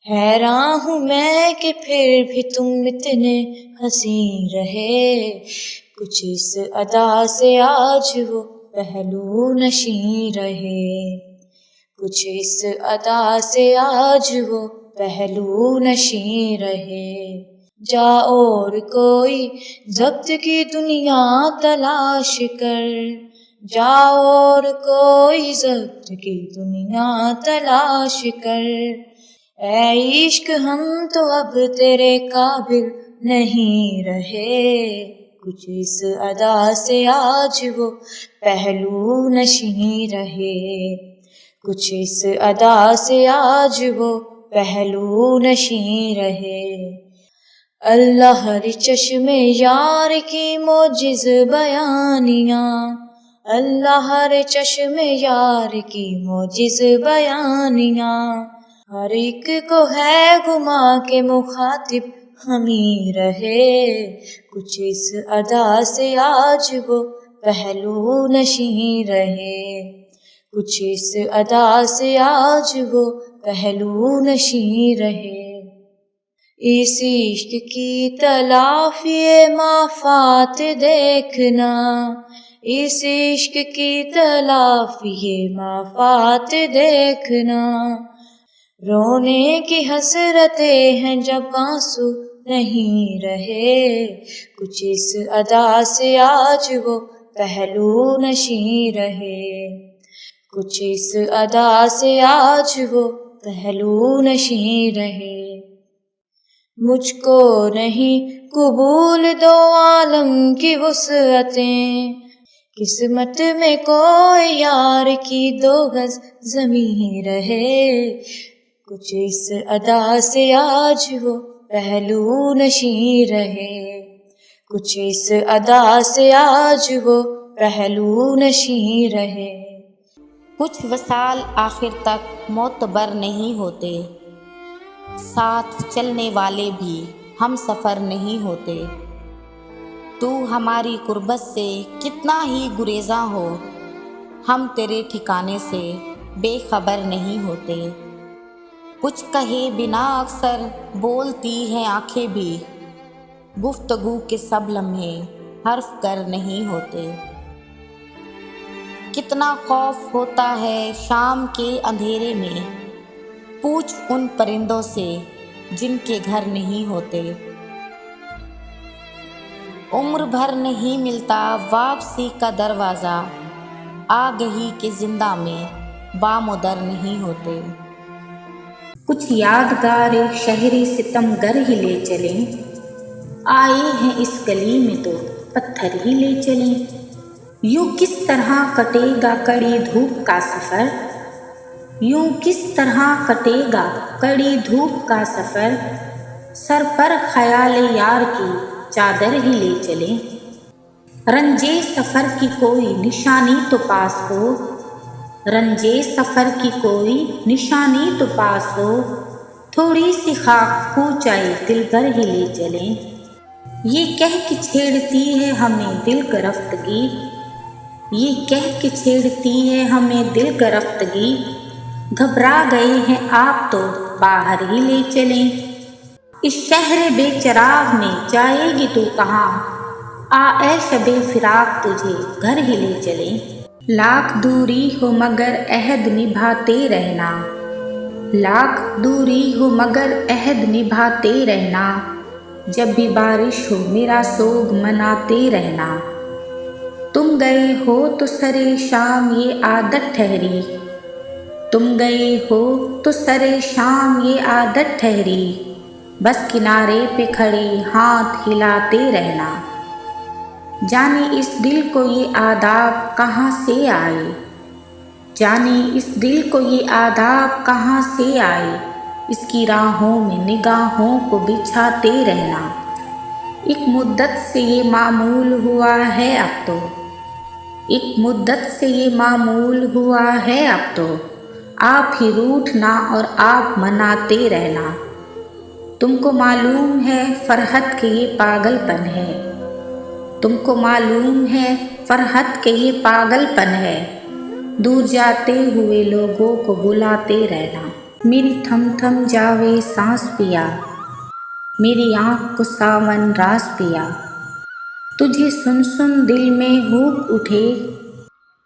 S4: حیران ہوں میں کہ پھر بھی تم اتنے حسین رہے۔ کچھ اس ادا سے آج وہ پہلو نشیں رہے، کچھ اس ادا سے آج وہ پہلو نشیں رہے۔ جا اور کوئی ضبط کی دنیا تلاش کر، جاؤ اور کوئی ضبط کی دنیا تلاش کر، اے عشق ہم تو اب تیرے قابل نہیں رہے، کچھ اس ادا سے آج وہ پہلو نشیں رہے، کچھ اس ادا سے آج وہ پہلو نشیں رہے۔ اللہ ہر چشم یار کی معجز بیانیاں، اللہ ہر چشم یار کی معجز بیانیاں، ہر ایک کو ہے گما کے مخاطب ہمیں رہے، کچھ اس ادا سے آج وہ پہلو نشیں رہے، کچھ اس ادا سے آج وہ پہلو نشیں رہے۔ اس عشق کی تلافی مافات دیکھنا، اس عشق کی تلافی مافات دیکھنا، رونے کی حسرتیں ہیں جب آنسو نہیں رہے، کچھ اس ادا سے آج وہ پہلو نشیں رہے، کچھ اس ادا سے آج وہ پہلو نشیں رہے۔ مجھ کو نہیں قبول دو عالم کی وسعتیں، قسمت میں کوئی یار کی 2 گز زمیں رہے، کچھ اس ادا سے آج وہ پہلو نشیں رہے، کچھ اس ادا سے آج وہ پہلو نشیں رہے۔
S1: کچھ وصال آخر تک معتبر نہیں ہوتے، ساتھ چلنے والے بھی ہم سفر نہیں ہوتے، تو ہماری قربت سے کتنا ہی گریزاں ہو، ہم تیرے ٹھکانے سے بے خبر نہیں ہوتے۔ کچھ کہے بنا اکثر بولتی ہیں آنکھیں بھی، گفتگو کے سب لمحے حرف گر نہیں ہوتے۔ کتنا خوف ہوتا ہے شام کے اندھیرے میں، پوچھ ان پرندوں سے جن کے گھر نہیں ہوتے۔ عمر بھر نہیں ملتا واپسی کا دروازہ، آگہی کے زندہ میں بام و در نہیں ہوتے۔
S3: کچھ یادگار شہری ستم گر ہی لے چلیں، آئے ہیں اس گلی میں تو پتھر ہی لے چلیں۔ یوں کس طرح کٹے گا کڑی دھوپ کا سفر، یوں کس طرح کٹے گا کڑی دھوپ کا سفر، سر پر خیال یار کی چادر ہی لے چلیں۔ رنجے سفر کی کوئی نشانی تو پاس ہو، رنجے سفر کی کوئی نشانی تو پاس ہو، تھوڑی سی خاک کوچائی دل بھر ہی لے چلیں۔ یہ کہہ کے چھیڑتی ہے ہمیں دل گرفتگی، یہ کہہ کے چھیڑتی ہے ہمیں دل گرفتگی، گھبرا گئے ہیں آپ تو باہر ہی لے چلیں۔ اس شہر بے چراغ میں جائے گی تو کہاں، آ اے شب فراق تجھے گھر ہی لے چلیں۔ لاکھ دوری ہو مگر عہد نبھاتے رہنا، لاکھ دوری ہو مگر عہد نبھاتے رہنا، جب بھی بارش ہو میرا سوگ مناتے رہنا۔ تم گئے ہو تو سرے شام یہ عادت ٹھہری، تم گئے ہو تو سرے شام یہ عادت ٹھہری، بس کنارے پہ کھڑے ہاتھ ہلاتے رہنا۔ جانے اس دل کو یہ آداب کہاں سے آئے، جانے اس دل کو یہ آداب کہاں سے آئے، اس کی راہوں میں نگاہوں کو بچھاتے رہنا۔ ایک مدت سے یہ معمول ہوا ہے اب تو، ایک مدت سے یہ معمول ہوا ہے اب تو، آپ ہی روٹھنا اور آپ مناتے رہنا۔ تم کو معلوم ہے فرحت کہ یہ پاگل پن ہے، تم کو معلوم ہے فرحت کہ یہ پاگل پن ہے، دور جاتے ہوئے لوگوں کو بلاتے رہنا۔ میری تھم تھم جاوے سانس پیا، میری آنکھ کو ساون راس پیا، تجھے سن سن دل میں ہوک اٹھے،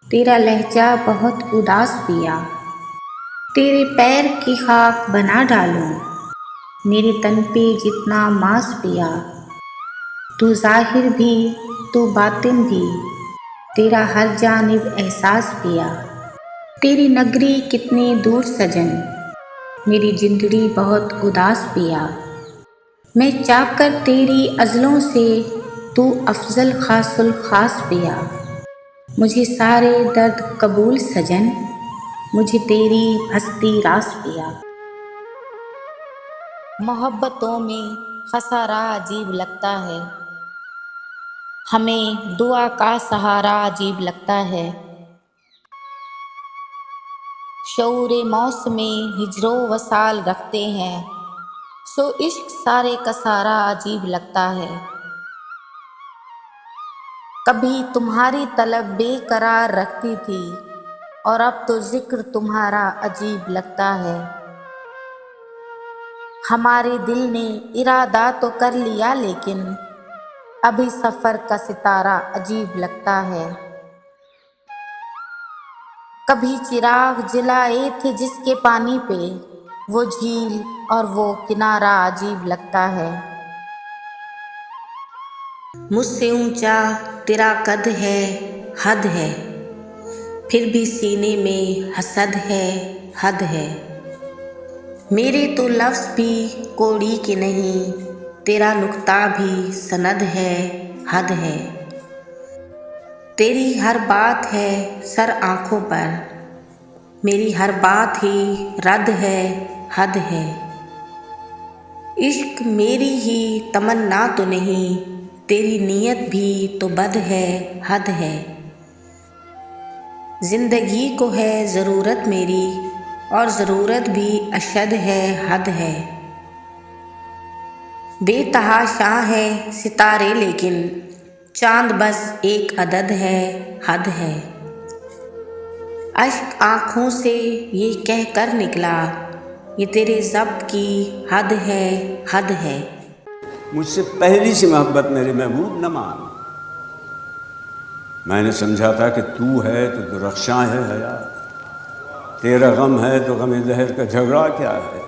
S3: تیرا لہجہ بہت اداس پیا۔ تیرے پیر کی خاک بنا ڈالوں میرے تن پہ جتنا ماس پیا، تو ظاہر بھی تو باطن بھی تیرا ہر جانب احساس پیا، تیری نگری کتنی دور سجن، میری زندگی بہت اداس پیا، میں چاہ کر تیری ازلوں سے تو افضل خاص الخاص پیا، مجھے سارے درد قبول سجن، مجھے تیری ہستی راس پیا۔
S1: محبتوں میں خسارہ عجیب لگتا ہے، ہمیں دعا کا سہارا عجیب لگتا ہے، شعور موسم ہجر و وصال رکھتے ہیں، سو عشق سارے کا سارا عجیب لگتا ہے، کبھی تمہاری طلب بے قرار رکھتی تھی اور اب تو ذکر تمہارا عجیب لگتا ہے، ہمارے دل نے ارادہ تو کر لیا لیکن ابھی سفر کا ستارہ عجیب لگتا ہے، کبھی چراغ جلائے تھے جس کے پانی پہ، وہ جھیل اور وہ کنارہ عجیب لگتا ہے، مجھ سے اونچا تیرا قد ہے، حد ہے، پھر بھی سینے میں حسد ہے، حد ہے، میرے تو لفظ بھی کوڑی کے نہیں، تیرا نکتہ بھی سند ہے، حد ہے، تیری ہر بات ہے سر آنکھوں پر، میری ہر بات ہی رد ہے، حد ہے، عشق میری ہی تمنا تو نہیں، تیری نیت بھی تو بد ہے، حد ہے، زندگی کو ہے ضرورت میری اور ضرورت بھی اشد ہے، حد ہے، بے تحاشا ہے ستارے لیکن چاند بس ایک عدد ہے، حد ہے، اشک آنکھوں سے یہ کہہ کر نکلا، یہ تیرے ضبط کی حد ہے، حد ہے،
S5: مجھ سے پہلی سی محبت میرے محبوب نہ مان، میں نے سمجھا تھا کہ تو ہے تو درخشاں ہے حیات، تیرا غم ہے تو غم دہر کا جھگڑا کیا ہے،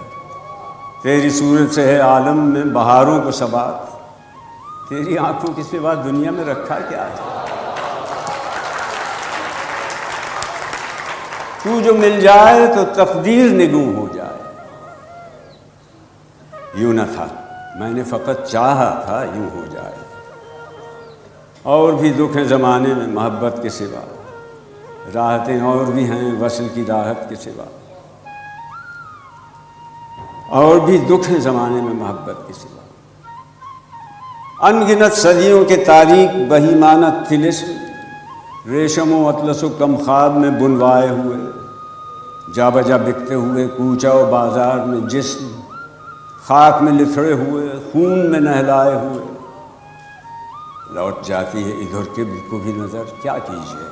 S5: تیری صورت سے ہے عالم میں بہاروں کو ثبات، تیری آنکھوں کے سوا دنیا میں رکھا کیا ہے، تو جو مل جائے تو تقدیر نگوں ہو جائے، یوں نہ تھا میں نے فقط چاہا تھا یوں ہو جائے، اور بھی دکھ ہیں زمانے میں محبت کے سوا، راحتیں اور بھی ہیں وصل کی راحت کے سوا، اور بھی دکھ ہیں زمانے میں محبت کے سوا، ان گنت صدیوں کے تاریک بہیمانہ طلسم، ریشم و اطلس و کم خواب میں بنوائے ہوئے، جا بجا بکتے ہوئے کوچہ و بازار میں جسم، خاک میں لتھڑے ہوئے خون میں نہلائے ہوئے، لوٹ جاتی ہے ادھر کے کو بھی نظر، کیا کیجیے،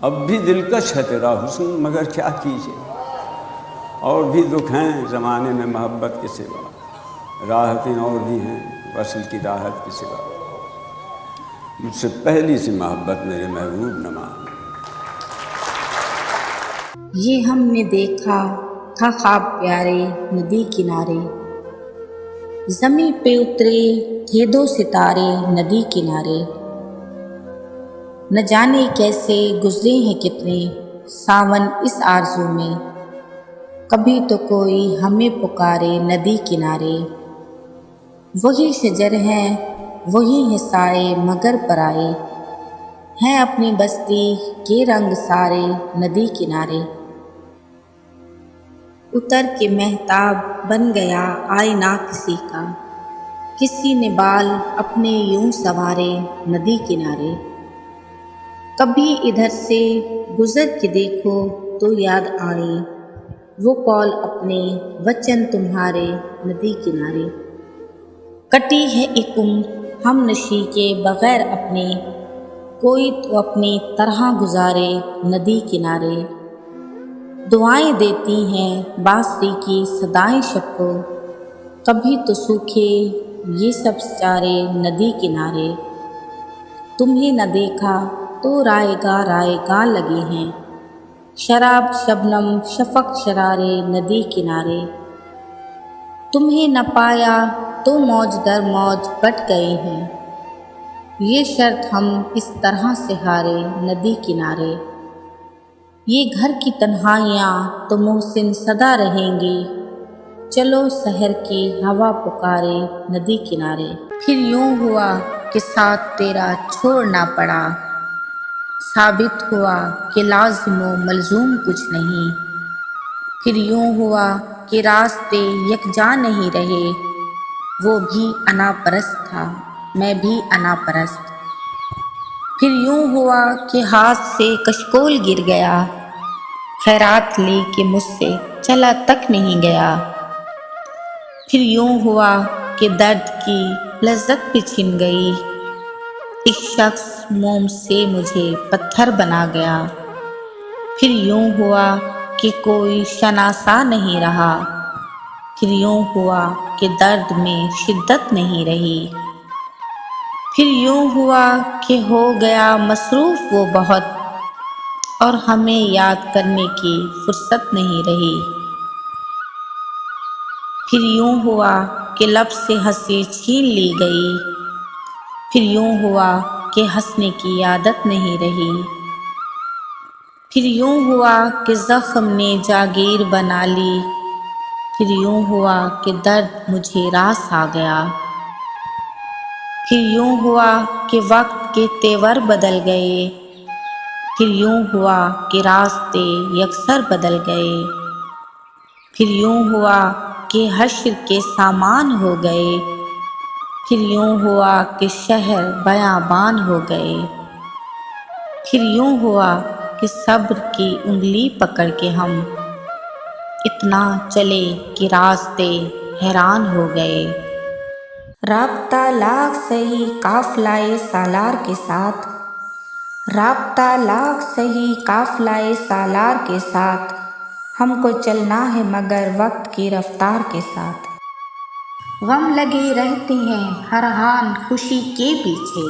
S5: اب بھی دلکش ہے تیرا حسن مگر کیا کیجیے، اور بھی دکھ ہیں زمانے میں محبت کے سوا، راحتیں اور بھی ہیں وصل کی راحت کے سوا، مجھ سے پہلی سی محبت میرے محبوب نہ مان۔
S3: یہ ہم نے دیکھا تھا خواب پیارے ندی کنارے، زمیں پہ اترے تھے دو ستارے ندی کنارے، نہ جانے کیسے گزرے ہیں کتنے ساون اس آرزو میں، کبھی تو کوئی ہمیں پکارے ندی کنارے، وہی شجر ہیں وہی ہیں سائے مگر پرائے، ہیں اپنی بستی کے رنگ سارے ندی کنارے، اتر کے مہتاب بن گیا آئینہ کسی کا، کسی نے بال اپنے یوں سنوارے ندی کنارے، کبھی ادھر سے گزر کے دیکھو تو یاد آئے وہ قول اپنے وچن تمہارے ندی کنارے، کٹی ہے ایک عمر ہم نشی کے بغیر اپنے، کوئی تو اپنی طرح گزارے ندی کنارے، دعائیں دیتی ہیں بانسری کی صدائیں شب کو، کبھی تو سوکھے یہ سب چارے ندی کنارے، تمہیں نہ دیکھا تو رائے گاہ لگے ہیں، شراب شبنم شفق شرارے ندی کنارے، تمہیں نہ پایا تو موج در موج بٹ گئے ہیں، یہ شرط ہم اس طرح سے ہارے ندی کنارے، یہ گھر کی تنہائیاں تو محسن صدا رہیں گی، چلو شہر کی ہوا پکارے ندی کنارے۔ پھر یوں ہوا کہ ساتھ تیرا چھوڑنا پڑا، ثابت ہوا کہ لازم و ملزوم کچھ نہیں۔ پھر یوں ہوا کہ راستے یکجا نہیں رہے، وہ بھی انا پرست تھا، میں بھی انا پرست۔ پھر یوں ہوا کہ ہاتھ سے کشکول گر گیا، خیرات لے کے مجھ سے چلا تک نہیں گیا۔ پھر یوں ہوا کہ درد کی لذت بھی چھن گئی، ایک شخص موم سے مجھے پتھر بنا گیا۔ پھر یوں ہوا کہ کوئی شناسا نہیں رہا، پھر یوں ہوا کہ درد میں شدت نہیں رہی۔ پھر یوں ہوا کہ ہو گیا مصروف وہ بہت، اور ہمیں یاد کرنے کی فرصت نہیں رہی۔ پھر یوں ہوا کہ لب سے ہنسی چھین لی گئی، پھر یوں ہوا کہ ہنسنے کی عادت نہیں رہی۔ پھر یوں ہوا کہ زخم نے جاگیر بنا لی، پھر یوں ہوا کہ درد مجھے راس آ گیا۔ پھر یوں ہوا کہ وقت کے تیور بدل گئے، پھر یوں ہوا کہ راستے یکسر بدل گئے۔ پھر یوں ہوا کہ حشر کے سامان ہو گئے، پھر یوں ہوا کہ شہر بیابان ہو گئے۔ پھر یوں ہوا کہ صبر کی انگلی پکڑ کے ہم اتنا چلے کہ راستے حیران ہو گئے۔
S1: رابطہ لاکھ سہی قافلۂ سالار کے ساتھ، رابطہ لاکھ سہی قافلۂ سالار کے ساتھ، ہم کو چلنا ہے مگر وقت کی رفتار کے ساتھ۔ غم لگے رہتے ہیں ہر آن خوشی کے پیچھے،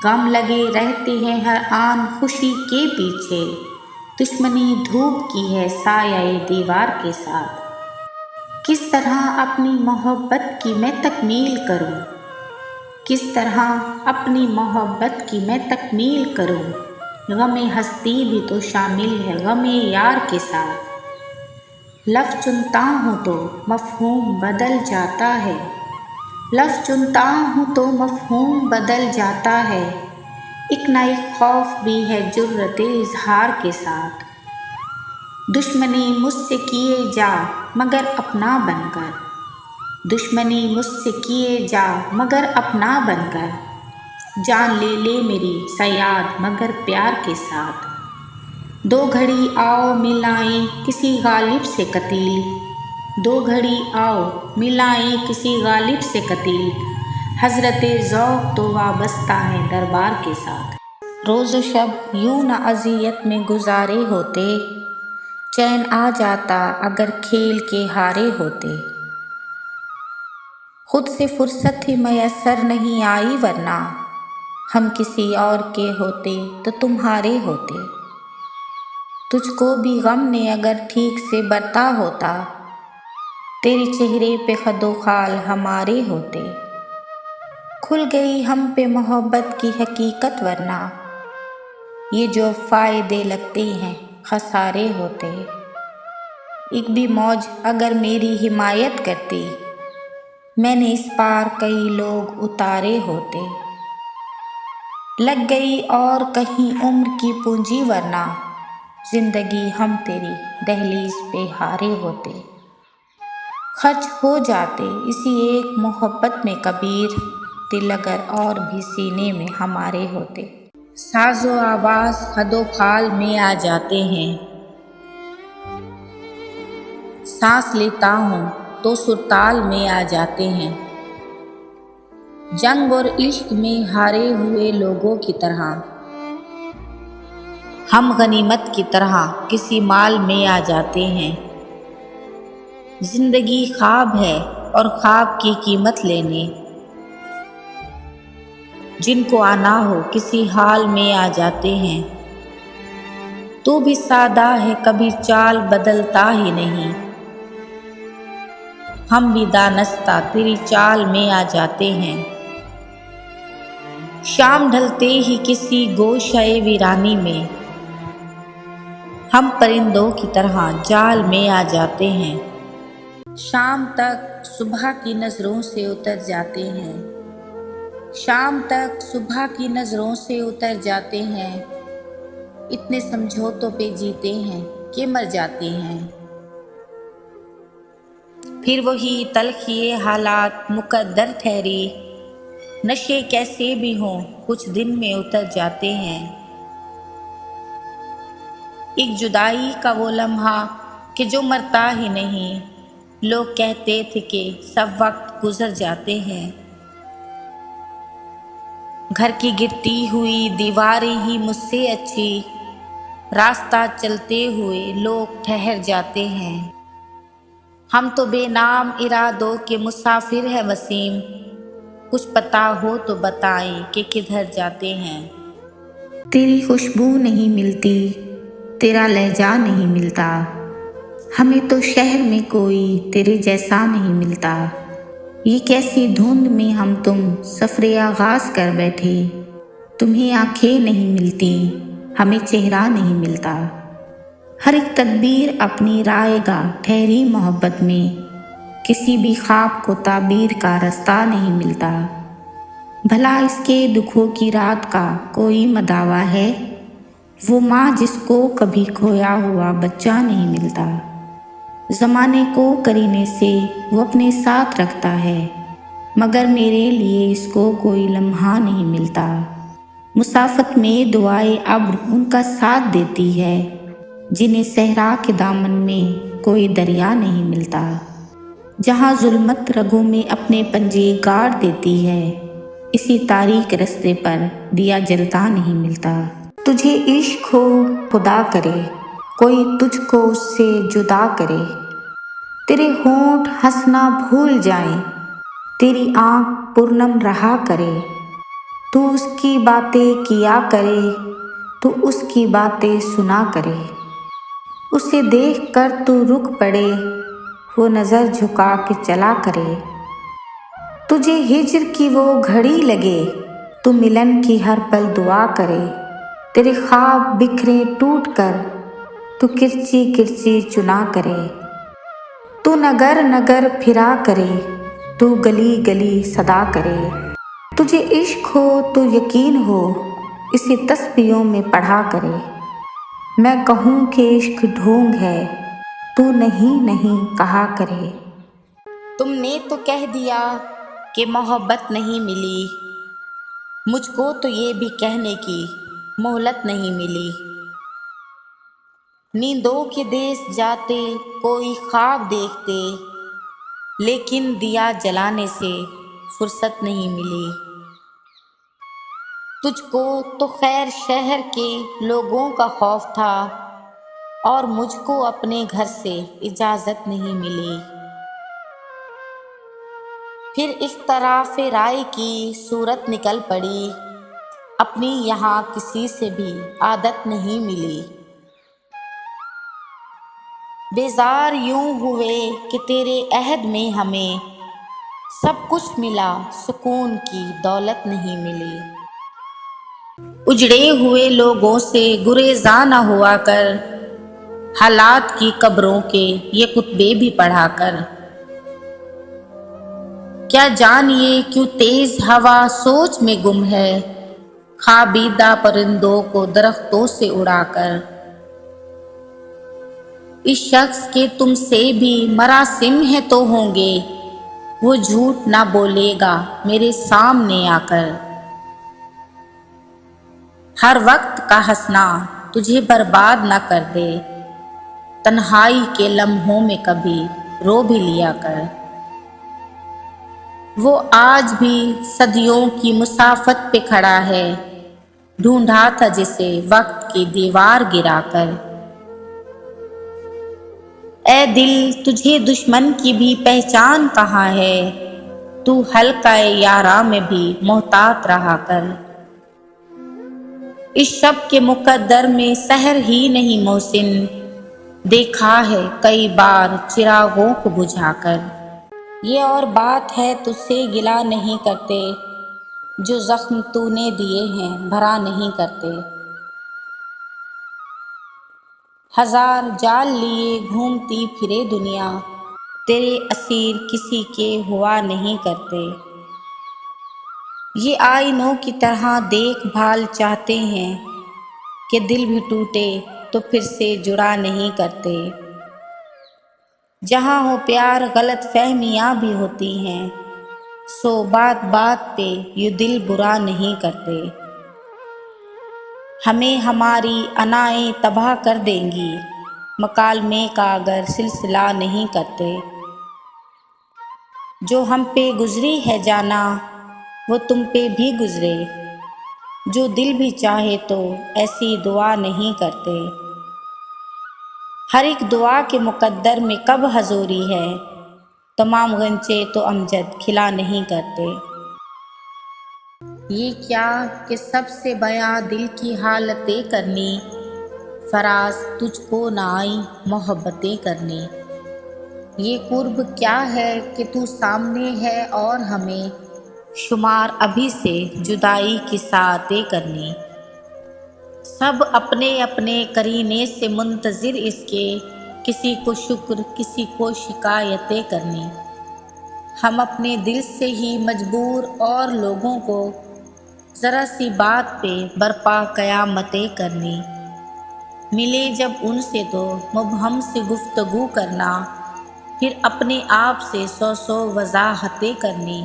S1: غم لگے رہتے ہیں ہر آن خوشی کے پیچھے، دشمنی دھوپ کی ہے سایہ دیوار کے ساتھ۔ کس طرح اپنی محبت کی میں تکمیل کروں، کس طرح اپنی محبت کی میں تکمیل کروں، غم ہستی بھی تو شامل ہے غم یار کے ساتھ۔ لفظ چنتا ہوں تو مفہوم بدل جاتا ہے، لفظ چنتا ہوں تو مفہوم بدل جاتا ہے، ایک نہ ایک خوف بھی ہے جرأت اظہار کے ساتھ۔ دشمنی مجھ سے کیے جا مگر اپنا بن کر، دشمنی مجھ سے کیے جا مگر اپنا بن کر، جان لے لے میری صیاد مگر پیار کے ساتھ۔ دو گھڑی آؤ ملائیں کسی غالب سے قتیل، دو گھڑی آؤ ملائیں کسی غالب سے قتیل، حضرت ذوق تو وابستہ ہے دربار کے ساتھ۔
S3: روز و شب یوں نہ اذیت میں گزارے ہوتے، چین آ جاتا اگر کھیل کے ہارے ہوتے۔ خود سے فرصت ہی میسر نہیں آئی ورنہ، ہم کسی اور کے ہوتے تو تمہارے ہوتے۔ تجھ کو بھی غم نے اگر ٹھیک سے برتا ہوتا، تیرے چہرے پہ خد و خال ہمارے ہوتے۔ کھل گئی ہم پہ محبت کی حقیقت ورنہ، یہ جو فائدے لگتے ہیں خسارے ہوتے۔ ایک بھی موج اگر میری حمایت کرتی، میں نے اس پار کئی لوگ اتارے ہوتے۔ لگ گئی اور کہیں عمر کی پونجی ورنہ، زندگی ہم تیری دہلیز پہ ہارے ہوتے۔ خرچ ہو جاتے اسی ایک محبت میں کبیر، دل اگر اور بھی سینے میں ہمارے ہوتے۔ ساز و آواز خد و خال میں آ جاتے ہیں، سانس لیتا ہوں تو سرتال میں آ جاتے ہیں۔ جنگ اور عشق میں ہارے ہوئے لوگوں کی طرح، ہم غنیمت کی طرح کسی مال میں آ جاتے ہیں۔ زندگی خواب ہے اور خواب کی قیمت لینے، جن کو آنا ہو کسی حال میں آ جاتے ہیں۔ تو بھی سادہ ہے کبھی چال بدلتا ہی نہیں، ہم بھی دانستہ تیری چال میں آ جاتے ہیں۔
S1: شام ڈھلتے ہی کسی گوشہ ویرانی میں ہم پرندوں کی طرح جال میں آ جاتے ہیں، شام تک صبح کی نظروں سے اتر جاتے ہیں، شام تک صبح کی نظروں سے اتر جاتے ہیں، اتنے سمجھوتوں پہ جیتے ہیں کہ مر جاتے ہیں، پھر وہی تلخی حالات مقدر ٹھہری، نشے کیسے بھی ہوں کچھ دن میں اتر جاتے ہیں، ایک جدائی کا وہ لمحہ کہ جو مرتا ہی نہیں، لوگ کہتے تھے کہ سب وقت گزر جاتے ہیں، گھر کی گرتی ہوئی دیواریں ہی مجھ سے اچھی، راستہ چلتے ہوئے لوگ ٹھہر جاتے ہیں، ہم تو بے نام ارادوں کے مسافر ہیں وسیم، کچھ پتہ ہو تو بتائیں کہ کدھر جاتے ہیں۔
S3: تیری خوشبو نہیں ملتی، تیرا لہجہ نہیں ملتا، ہمیں تو شہر میں کوئی تیرے جیسا نہیں ملتا، یہ کیسی دھند میں ہم تم سفر آغاز کر بیٹھے، تمہیں آنکھیں نہیں ملتی، ہمیں چہرہ نہیں ملتا، ہر ایک تدبیر اپنی رائے گاہ ٹھہری محبت میں، کسی بھی خواب کو تعبیر کا رستہ نہیں ملتا، بھلا اس کے دکھوں کی رات کا کوئی مداوا ہے، وہ ماں جس کو کبھی کھویا ہوا بچہ نہیں ملتا، زمانے کو کرینے سے وہ اپنے ساتھ رکھتا ہے، مگر میرے لیے اس کو کوئی لمحہ نہیں ملتا، مسافت میں دعائے ابر ان کا ساتھ دیتی ہے، جنہیں صحرا کے دامن میں کوئی دریا نہیں ملتا، جہاں ظلمت رگوں میں اپنے پنجے گاڑ دیتی ہے، اسی تاریک رستے پر دیا جلتا نہیں ملتا، تجھے عشق ہو خدا کرے، کوئی تجھ کو اس سے جدا کرے، تیرے ہونٹ ہنسنا بھول جائیں، تیری آنکھ پرنم رہا کرے، تو اس کی باتیں کیا کرے، تو اس کی باتیں سنا کرے، اسے دیکھ کر تو رک پڑے، وہ نظر جھکا کے چلا کرے، تجھے ہجر کی وہ گھڑی لگے، تو ملن کی ہر پل دعا کرے، تیرے خواب بکھرے ٹوٹ کر، تو کرچی کرچی چنا کرے، تو نگر نگر پھرا کرے، تو گلی گلی صدا کرے، تجھے عشق ہو تو یقین ہو، اسے تسبیحوں میں پڑھا کرے، میں کہوں کہ عشق ڈھونگ ہے، تو نہیں نہیں کہا کرے،
S1: تم نے تو کہہ دیا کہ محبت نہیں ملی، مجھ کو تو یہ بھی کہنے کی مہلت نہیں ملی، نیندوں کے دیس جاتے کوئی خواب دیکھتے، لیکن دیا جلانے سے فرصت نہیں ملی، تجھ کو تو خیر شہر کے لوگوں کا خوف تھا، اور مجھ کو اپنے گھر سے اجازت نہیں ملی، پھر اختلاف رائے کی صورت نکل پڑی، اپنی یہاں کسی سے بھی عادت نہیں ملی، بیزار یوں ہوئے کہ تیرے عہد میں ہمیں سب کچھ ملا، سکون کی دولت نہیں ملی، اجڑے ہوئے لوگوں سے گریزاں نہ ہوا کر، حالات کی قبروں کے یہ خطبے بھی پڑھا کر، کیا جانیے کیوں تیز ہوا سوچ میں گم ہے، خوابیدہ پرندوں کو درختوں سے اڑا کر، اس شخص کے تم سے بھی مراسم ہے تو ہوں گے، وہ جھوٹ نہ بولے گا میرے سامنے آ کر، ہر وقت کا ہنسنا تجھے برباد نہ کر دے، تنہائی کے لمحوں میں کبھی رو بھی لیا کر، وہ آج بھی صدیوں کی مسافت پہ کھڑا ہے، ڈھونڈا تھا جسے وقت کی دیوار گرا کر، اے دل تجھے دشمن کی بھی پہچان کہاں ہے، تو حلقہ یاراں میں بھی محتاط رہا کر، اس شب کے مقدر میں سحر ہی نہیں محسن، دیکھا ہے کئی بار چراغوں کو بجھا کر، یہ اور بات ہے تجھ سے گلہ نہیں کرتے، جو زخم تو نے دیے ہیں بھرا نہیں کرتے۔ ہزار جال لیے گھومتی پھرے دنیا، تیرے اسیر کسی کے ہوا نہیں کرتے۔ یہ آئینوں کی طرح دیکھ بھال چاہتے ہیں کہ دل بھی ٹوٹے تو پھر سے جڑا نہیں کرتے۔ جہاں ہو پیار غلط فہمیاں بھی ہوتی ہیں، سو بات بات پہ یہ دل برا نہیں کرتے۔ ہمیں ہماری انائیں تباہ کر دیں گی، مکالمے کا اگر سلسلہ نہیں کرتے۔ جو ہم پہ گزری ہے جانا وہ تم پہ بھی گزرے، جو دل بھی چاہے تو ایسی دعا نہیں کرتے۔ ہر ایک دعا کے مقدر میں کب حضوری ہے، تمام غنچے تو امجد کھلا نہیں کرتے۔ یہ کیا کہ سب سے بیاں دل کی حالتیں کرنی، فراز تجھ کو نہ آئی محبتیں کرنی۔ یہ قرب کیا ہے کہ تو سامنے ہے اور ہمیں شمار ابھی سے جدائی کی ساعتیں کرنی۔ سب اپنے اپنے قرینے سے منتظر اس کے، کسی کو شکر کسی کو شکایتیں کرنی۔ ہم اپنے دل سے ہی مجبور اور لوگوں کو ذرا سی بات پہ برپا قیامتیں کرنی۔ ملے جب ان سے تو مبہم سے گفتگو کرنا، پھر اپنے آپ سے سو سو وضاحتیں کرنی۔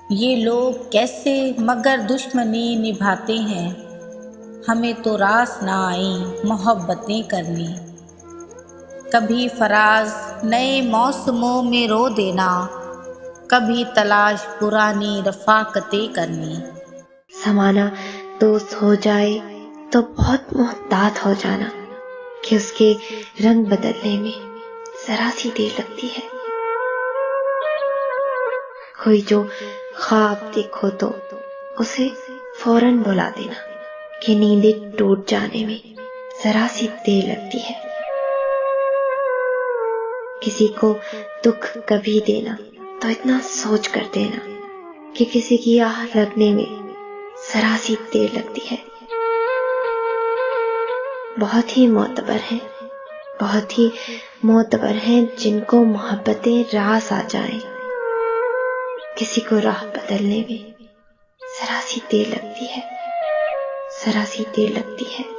S1: یہ لوگ کیسے مگر دشمنی نبھاتے ہیں، ہمیں تو راس نہ آئیں محبتیں کرنی۔ کبھی فراز نئے موسموں میں رو دینا، کبھی تلاش پرانی رفاقتیں کرنی۔
S6: زمانہ دوست ہو جائے تو بہت محتاط ہو جانا کہ اس کے رنگ بدلنے میں ذرا سی دیر لگتی ہے۔ کوئی جو خواب دیکھو تو اسے فوراً بلا دینا کہ نیندیں ٹوٹ جانے میں ذرا سی دیر لگتی ہے۔ کسی کو دکھ کبھی دینا تو اتنا سوچ کر دینا کہ کسی کی آہ لگنے میں ذرا سی دیر لگتی ہے۔ بہت ہی معتبر ہیں جن کو محبتیں راس آ جائیں، کسی کو راہ بدلنے میں ذرا سی دیر لگتی ہے۔